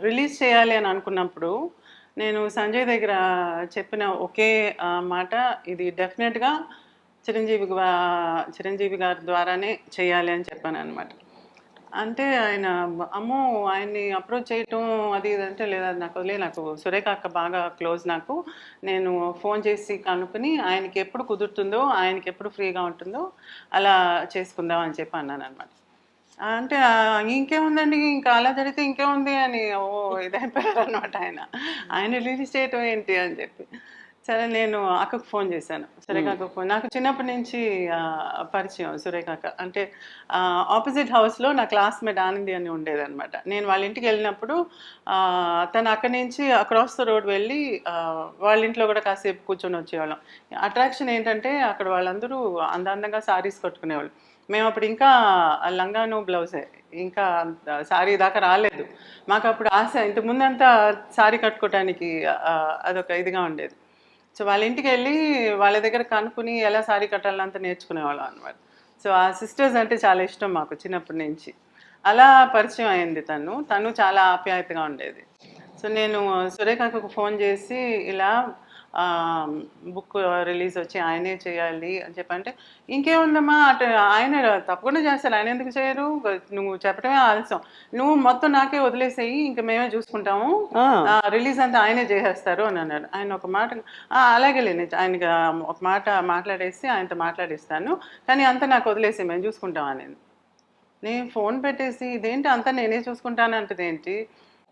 రిలీజ్ చేయాలి అని అనుకున్నప్పుడు నేను సంజయ్ దగ్గర చెప్పిన ఒకే మాట, ఇది డెఫినెట్గా చిరంజీవి గారి ద్వారానే చేయాలి అని చెప్పాను అనమాట. అంటే ఆయన అమ్మో ఆయన్ని అప్రోచ్ చేయటం అది ఇది అంటే, లేదా నాకు సురేఖ అక్క బాగా క్లోజ్, నేను ఫోన్ చేసి కనుక్కుని ఆయనకి ఎప్పుడు కుదురుతుందో, ఆయనకి ఎప్పుడు ఫ్రీగా ఉంటుందో అలా చేసుకుందాం అని చెప్పి అన్నాను అనమాట. అంటే ఇంకేముందండి, ఇంకా అలా జరిగితే ఇంకేముంది అని ఇదైపోయారు అనమాట. ఆయన రిలీజ్ చేయటం ఏంటి అని చెప్పి, సరే నేను అక్కకు ఫోన్ చేశాను, సురేఖ అక్కకు ఫోన్. నాకు చిన్నప్పటి నుంచి పరిచయం సురేఖ అక్క. అంటే ఆపోజిట్ హౌస్లో నా క్లాస్మేట్ ఆనంది అని ఉండేదన్నమాట. నేను వాళ్ళ ఇంటికి వెళ్ళినప్పుడు తను అక్కడి నుంచి అక్రాస్ ద రోడ్ వెళ్ళి వాళ్ళ ఇంట్లో కూడా కాసేపు కూర్చొని వచ్చేవాళ్ళం. అట్రాక్షన్ ఏంటంటే అక్కడ వాళ్ళందరూ అందంగా సారీస్ కట్టుకునేవాళ్ళు. మేము అప్పుడు ఇంకా లంగాను బ్లౌజే, ఇంకా సారీ దాకా రాలేదు. మాకు అప్పుడు ఆశ, ఇంతకుముందంతా సారీ కట్టుకోవటానికి అదొక ఇదిగా ఉండేది. సో వాళ్ళ ఇంటికి వెళ్ళి వాళ్ళ దగ్గర కనుక్కుని ఎలా సారీ కట్టాలంతా నేర్చుకునేవాళ్ళం అనమాట. సో ఆ సిస్టర్స్ అంటే చాలా ఇష్టం మాకు చిన్నప్పటి నుంచి. అలా పరిచయం అయింది తను చాలా ఆప్యాయతగా ఉండేది. సో నేను సురేఖకు ఫోన్ చేసి ఇలా బుక్ రిలీజ్ వచ్చి ఆయనే చేయాలి అని చెప్పంటే, ఇంకేముందమ్మా అటు ఆయన తప్పకుండా చేస్తారు, ఆయన ఎందుకు చేయరు, నువ్వు చెప్పడమే ఆలస్యం, నువ్వు మొత్తం నాకే వదిలేసేయి, ఇంకా మేమే చూసుకుంటాము, రిలీజ్ అంతా ఆయనే చేసేస్తారు అని అన్నారు. ఆయన ఒక మాట అలాగే లేని ఆయనకి ఒక మాట మాట్లాడేసి ఆయనతో మాట్లాడిస్తాను, కానీ అంతా నాకు వదిలేసి మేము చూసుకుంటాం అనేది. నేను ఫోన్ పెట్టేసి ఇదేంటి అంతా నేనే చూసుకుంటాను అంటది ఏంటి.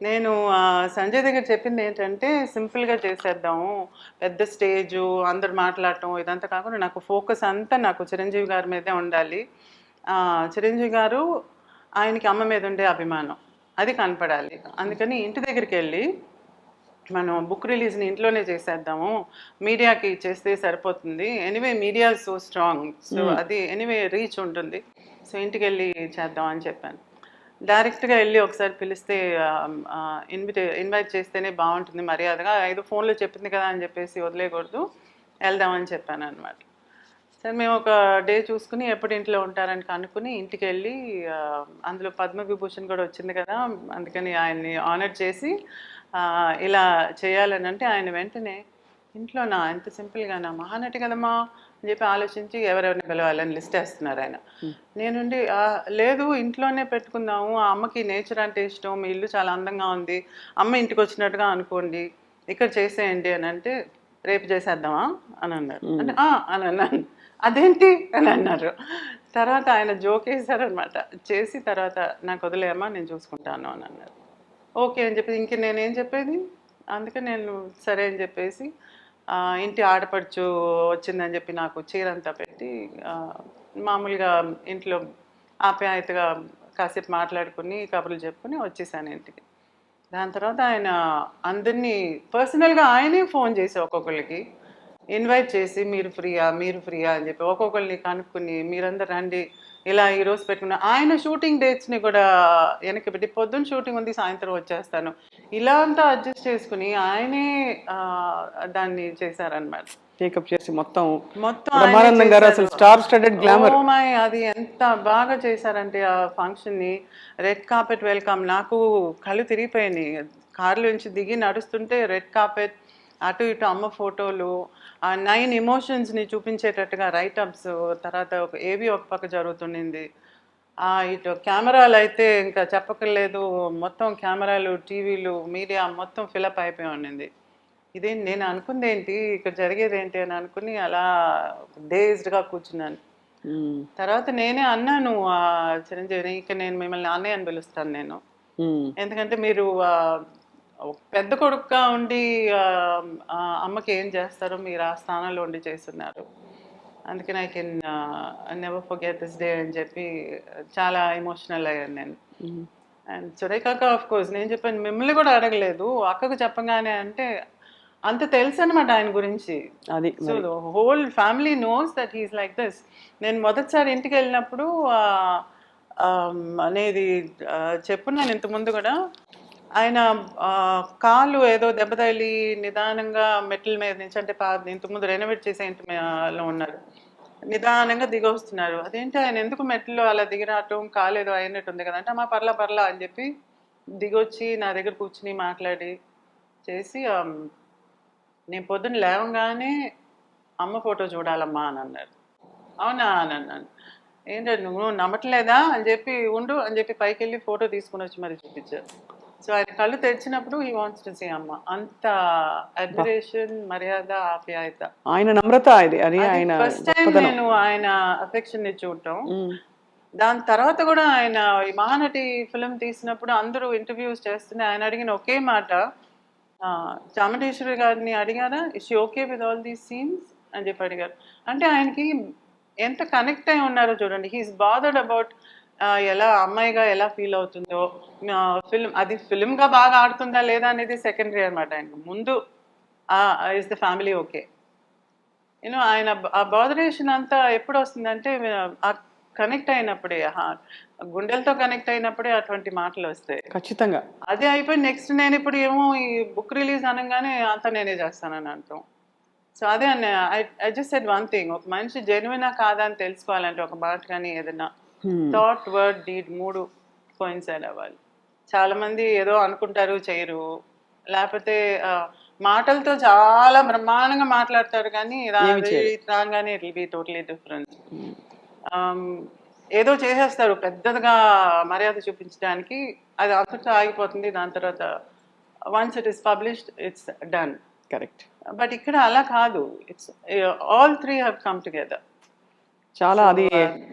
నేను సంజయ్ దగ్గర చెప్పింది ఏంటంటే, సింపుల్గా చేసేద్దాము, పెద్ద స్టేజు అందరు మాట్లాడటం ఇదంతా కాకుండా నాకు ఫోకస్ అంతా నాకు చిరంజీవి గారి మీదే ఉండాలి. చిరంజీవి గారు ఆయనకి అమ్మ మీద ఉండే అభిమానం అది కనపడాలి. అందుకని ఇంటి దగ్గరికి వెళ్ళి మనం బుక్ రిలీజ్ని ఇంట్లోనే చేసేద్దాము, మీడియాకి చేస్తే సరిపోతుంది, anyway media so strong, so అది ఎనీవే రీచ్ ఉంటుంది, సో ఇంటికి వెళ్ళి చేద్దాం అని చెప్పాను. డైరెక్ట్గా వెళ్ళి ఒకసారి పిలిస్తే ఇన్వైట్ చేస్తేనే బాగుంటుంది మర్యాదగా, ఏదో ఫోన్లో చెప్పింది కదా అని చెప్పేసి వదిలేయకూడదు, వెళ్దామని చెప్పాను అనమాట. సరే మేము ఒక డే చూసుకుని ఎప్పుడు ఇంట్లో ఉంటారని కనుక్కుని ఇంటికి వెళ్ళి అందులో పద్మవిభూషణ్ కూడా వచ్చింది కదా, అందుకని ఆయన్ని ఆనర్ చేసి ఇలా చేయాలని అంటే ఆయన వెంటనే ఇంట్లోనా, ఎంత సింపుల్గానా, మహానటి కదమ్మా అని చెప్పి ఆలోచించి ఎవరెవరిని పిలవాలని లిస్ట్ వేస్తున్నారు ఆయన. నేనుండి లేదు ఇంట్లోనే పెట్టుకుందాము, ఆ అమ్మకి నేచర్ అంటే ఇష్టం, మీ ఇల్లు చాలా అందంగా ఉంది, అమ్మ ఇంటికి వచ్చినట్టుగా అనుకోండి, ఇక్కడ చేసేయండి అని అంటే, రేపు చేసేద్దామా అని అన్నారు. అంటే అని అన్నాను. అదేంటి అని అన్నారు. తర్వాత ఆయన జోక్ వేశారనమాట. చేసి తర్వాత నాకు వదిలేయమ్మా నేను చూసుకుంటాను అని అన్నారు. ఓకే అని చెప్పి ఇంక నేనేం చెప్పేది, అందుకని నేను సరే అని చెప్పేసి ఇంటి ఆడపడుచు వచ్చిందని చెప్పి నాకు చీరంతా పెట్టి మామూలుగా ఇంట్లో ఆప్యాయతగా కాసేపు మాట్లాడుకుని కబుర్లు చెప్పుకుని వచ్చేసాను ఇంటికి. దాని తర్వాత ఆయన అందరినీ పర్సనల్గా ఆయనే ఫోన్ చేసి ఒక్కొక్కరికి ఇన్వైట్ చేసి మీరు ఫ్రీయా అని చెప్పి ఒక్కొక్కరిని కనుక్కుని మీరందరూ రండి ఇలా ఈరోజు పెట్టుకున్న, ఆయన షూటింగ్ డేట్స్ని కూడా వెనక్కి పెట్టి పొద్దున్న షూటింగ్ ఉంది సాయంత్రం వచ్చేస్తాను ఇలా అంతా అడ్జస్ట్ చేసుకుని ఆయనే దాన్ని చేశారనమాట. టేకప్ చేసి మొత్తం బ్రహ్మానందం గారు అసలు స్టార్ స్టడెడ్ గ్లామర్. అది ఎంత బాగా చేశారంటే ఆ ఫంక్షన్ని, రెడ్ కార్పెట్ వెల్కమ్, నాకు కళ్ళు తిరిగిపోయినాయి. కారులో నుంచి దిగి నడుస్తుంటే రెడ్ కార్పెట్, అటు ఇటు అమ్మ ఫోటోలు, ఆ 9 ఎమోషన్స్ని చూపించేటట్టుగా రైటప్స్, తర్వాత ఒక పక్క జరుగుతుండింది. ఇటు కెమెరాలు అయితే ఇంకా చెప్పక్కర్లేదు, మొత్తం కెమెరాలు, టీవీలు, మీడియా మొత్తం ఫిలప్ అయిపోయి ఉండింది. ఇదేంటి నేను అనుకుంది ఏంటి, ఇక్కడ జరిగేది ఏంటి అని అనుకుని అలా డేజ్డ్గా కూర్చున్నాను. తర్వాత నేనే అన్నాను చిరంజీవిని, ఇక నేను మిమ్మల్ని అన్నయ్య అని పిలుస్తాను నేను, ఎందుకంటే మీరు పెద్ద కొడుకుగా ఉండి అమ్మకి ఏం చేస్తారో మీరు ఆ స్థానంలో ఉండి చేస్తున్నారు, అందుకని I can never forget this day అని చెప్పి చాలా ఎమోషనల్ అయ్యాను నేను. అండ్ సురేఖక ఆఫ్ కోర్స్ నేను చెప్పాను, మిమ్మల్ని కూడా అడగలేదు, అక్కకు చెప్పగానే అంటే అంత తెలుసు అనమాట ఆయన గురించి. అది so whole family knows that he's like this. నేను మొదటిసారి ఇంటికి వెళ్ళినప్పుడు అనేది చెప్పున్నాను ఇంతకుముందు కూడా, ఆయన కాళ్ళు ఏదో దెబ్బ తగిలి నిదానంగా మెట్ల మీద నుంచి, అంటే ఇంతకుముందు రెనోవేట్ చేసే ఇంటిలో ఉన్నారు, నిదానంగా దిగి వస్తున్నారు. అదేంటి ఆయన ఎందుకు మెట్లో అలా దిగిరావటం, కాలు ఏదో అయినట్టు ఉంది కదా అంటే, అమ్మా పర్లా అని చెప్పి దిగొచ్చి నా దగ్గర కూర్చుని మాట్లాడి చేసి, నేను పొద్దున్న లేవగానే అమ్మ ఫోటో చూడాలమ్మా అని అన్నారు. అవునా అని అన్నాను. ఏంటంటే నువ్వు నమ్మట్లేదా అని చెప్పి, ఉండు అని చెప్పి పైకి వెళ్ళి ఫోటో తీసుకుని వచ్చి మరి చూపించారు. సో ఆయన కళ్ళు తెరిచినప్పుడు హీ వాంట్స్ టు సీ అమ్మ, అంత అడ్మిరేషన్, మర్యాద, ఆప్యాయత, ఆయన నమ్రత. అది ఆయన ఫస్ట్ టైం నేను ఆయన అఫెక్షన్ ని చూడటం. దాని తర్వాత కూడా ఆయన ఈ మహానటి ఫిలిం తీసినప్పుడు అందరూ ఇంటర్వ్యూస్ చేస్తుంటే ఆయన అడిగిన ఒకే మాట, చాముండేశ్వరి గారిని అడిగారా is she okay with all these scenes అని చెప్పి అడిగారు. అంటే ఆయనకి ఎంత కనెక్ట్ అయి ఉన్నారో చూడండి. హీఈస్ బాదర్డ్ అబౌట్ ఎలా అమ్మాయిగా ఎలా ఫీల్ అవుతుందో, ఫిల్మ్ అది ఫిల్మ్గా బాగా ఆడుతుందా లేదా అనేది సెకండరీ అనమాట. ఆయనకు ముందు is the family okay. You know ఆయన ఆ బాదరేషన్ అంతా ఎప్పుడు వస్తుందంటే కనెక్ట్ అయినప్పుడే, గుండెలతో కనెక్ట్ అయినప్పుడే అటువంటి మాటలు వస్తాయి ఖచ్చితంగా. అదే అయిపోయి నెక్స్ట్ నేను ఇప్పుడు ఏమో ఈ బుక్ రిలీజ్ అనగానే అంతా నేనే చేస్తానని అంటాం. సో అదే అన్న I just said one thing, ఒక మనిషి జెన్యునా కాదా అని తెలుసుకోవాలంటే ఒక మాట కానీ ఏదైనా థాట్, వర్డ్, డీడ్ 3 కోయిన్సైడ్ అవ్వాలి. చాలా మంది ఏదో అనుకుంటారు చేయరు, లేకపోతే మాటలతో చాలా బ్రహ్మాండంగా మాట్లాడతారు కానీ రాగానే it will be totally different. ఏదో చేసేస్తారు పెద్దదిగా మర్యాద చూపించడానికి, అది అంతటా ఆగిపోతుంది. దాని తర్వాత once it is published it's done. Correct. But ఇక్కడ అలా కాదు, it's all 3 have come together. చాలా అది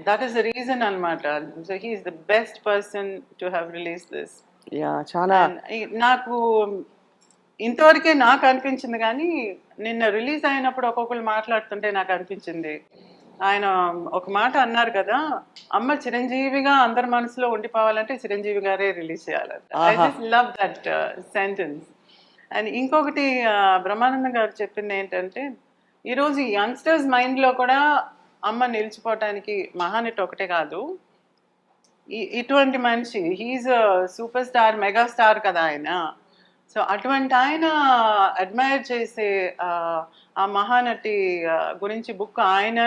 దట్ ఈస్ ద రీజన్ అన్నమాట. So he is the best person to have release this. Yeah చాలా నాకు ఇంతవరకే నాకు అనిపించింది, కానీ నిన్న రిలీజ్ అయినప్పుడు ఒక్కొక్కరు మాట్లాడుతుంటే నాకు అనిపించింది, ఆయన ఒక మాట అన్నారు కదా, అమ్మ చిరంజీవిగా అందరి మనసులో ఉండిపోవాలంటే చిరంజీవి గారే రిలీజ్ చేయాలంట. I just love that sentence. And ఇంకొకటి బ్రహ్మానందం గారు చెప్పింది ఏంటంటే, ఈరోజు యంగ్స్టర్స్ మైండ్లో కూడా అమ్మ నిలిచిపోవటానికి మహానటి ఒకటే కాదు, ఇటువంటి మనిషి he's superstar megastar కదా ఆయన. సో అటువంటి ఆయన అడ్మైర్ చేసే ఆ మహానటి గురించి బుక్ ఆయన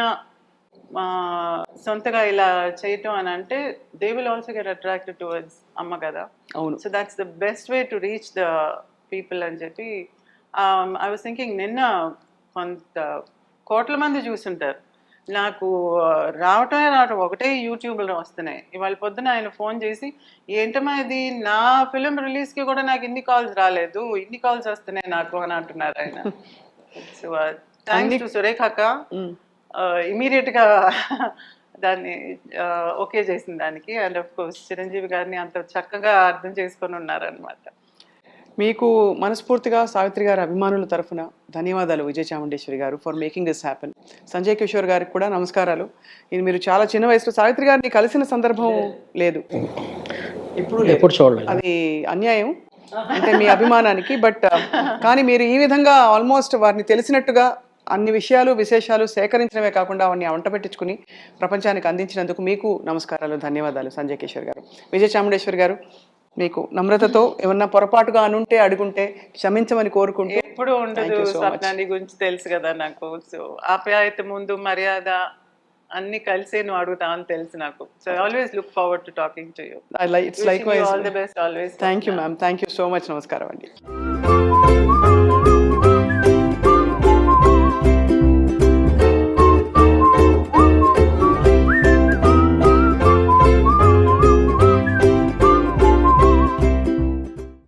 సొంతగా ఇలా చేయటం అని అంటే they will also get attracted towards అమ్మ కదా. అవును. So that's the best way to reach the people అని చెప్పి ఐ వాజ్ థింకింగ్ నిన్న కొంత కోట్ల మంది చూసుంటారు. నాకు రావటమే ఒకటే యూట్యూబ్లో వస్తున్నాయి. ఇవాళ పొద్దున ఆయన ఫోన్ చేసి ఏంటమ్మా ఇది నా ఫిలిం రిలీజ్కి కూడా నాకు ఇన్ని కాల్స్ రాలేదు, ఇన్ని కాల్స్ వస్తున్నాయి నాకు అని అంటున్నారు ఆయన. సో థ్యాంక్స్ టు సురేఖ అక్క ఇమీడియట్గా దాన్ని ఓకే చేసిన దానికి. అండ్ ఆఫ్ కోర్స్ చిరంజీవి గారిని అంత చక్కగా అర్థం చేసుకొని ఉన్నారనమాట. మీకు మనస్ఫూర్తిగా సావిత్రి గారి అభిమానుల తరఫున ధన్యవాదాలు విజయ చాముండేశ్వరి గారు for making this happen. Sanjay Kishore గారికి కూడా నమస్కారాలు. మీరు చాలా చిన్న వయసులో సావిత్రి గారిని కలిసిన సందర్భం లేదు, ఎప్పుడు చూడలేదు, అది అన్యాయం అంటే మీ అభిమానానికి. బట్ కానీ మీరు ఈ విధంగా ఆల్మోస్ట్ వారిని తెలిసినట్టుగా అన్ని విషయాలు విశేషాలు సేకరించడమే కాకుండా అవన్నీ వంట పెట్టించుకుని ప్రపంచానికి అందించినందుకు మీకు నమస్కారాలు, ధన్యవాదాలు సంజయ్ కిషోర్ గారు. విజయ చాముండేశ్వరి గారు మీకు నమ్రతతో ఏమన్నా పొరపాటుగా అనుంటే అడుగుంటే క్షమించమని కోరుకుంటూ. ఎప్పుడు ఉండదు, స్వప్నాన్ని గురించి తెలుసు కదా నాకు. సో ఆప్యాయత ముందు మర్యాద అన్ని కలిసే నువ్వు అడుగుతావని తెలుసు నాకు. So always look forward to talking to you. It's like wise. All the best always. Thank you ma'am, thank you so much. నమస్కారం అండి.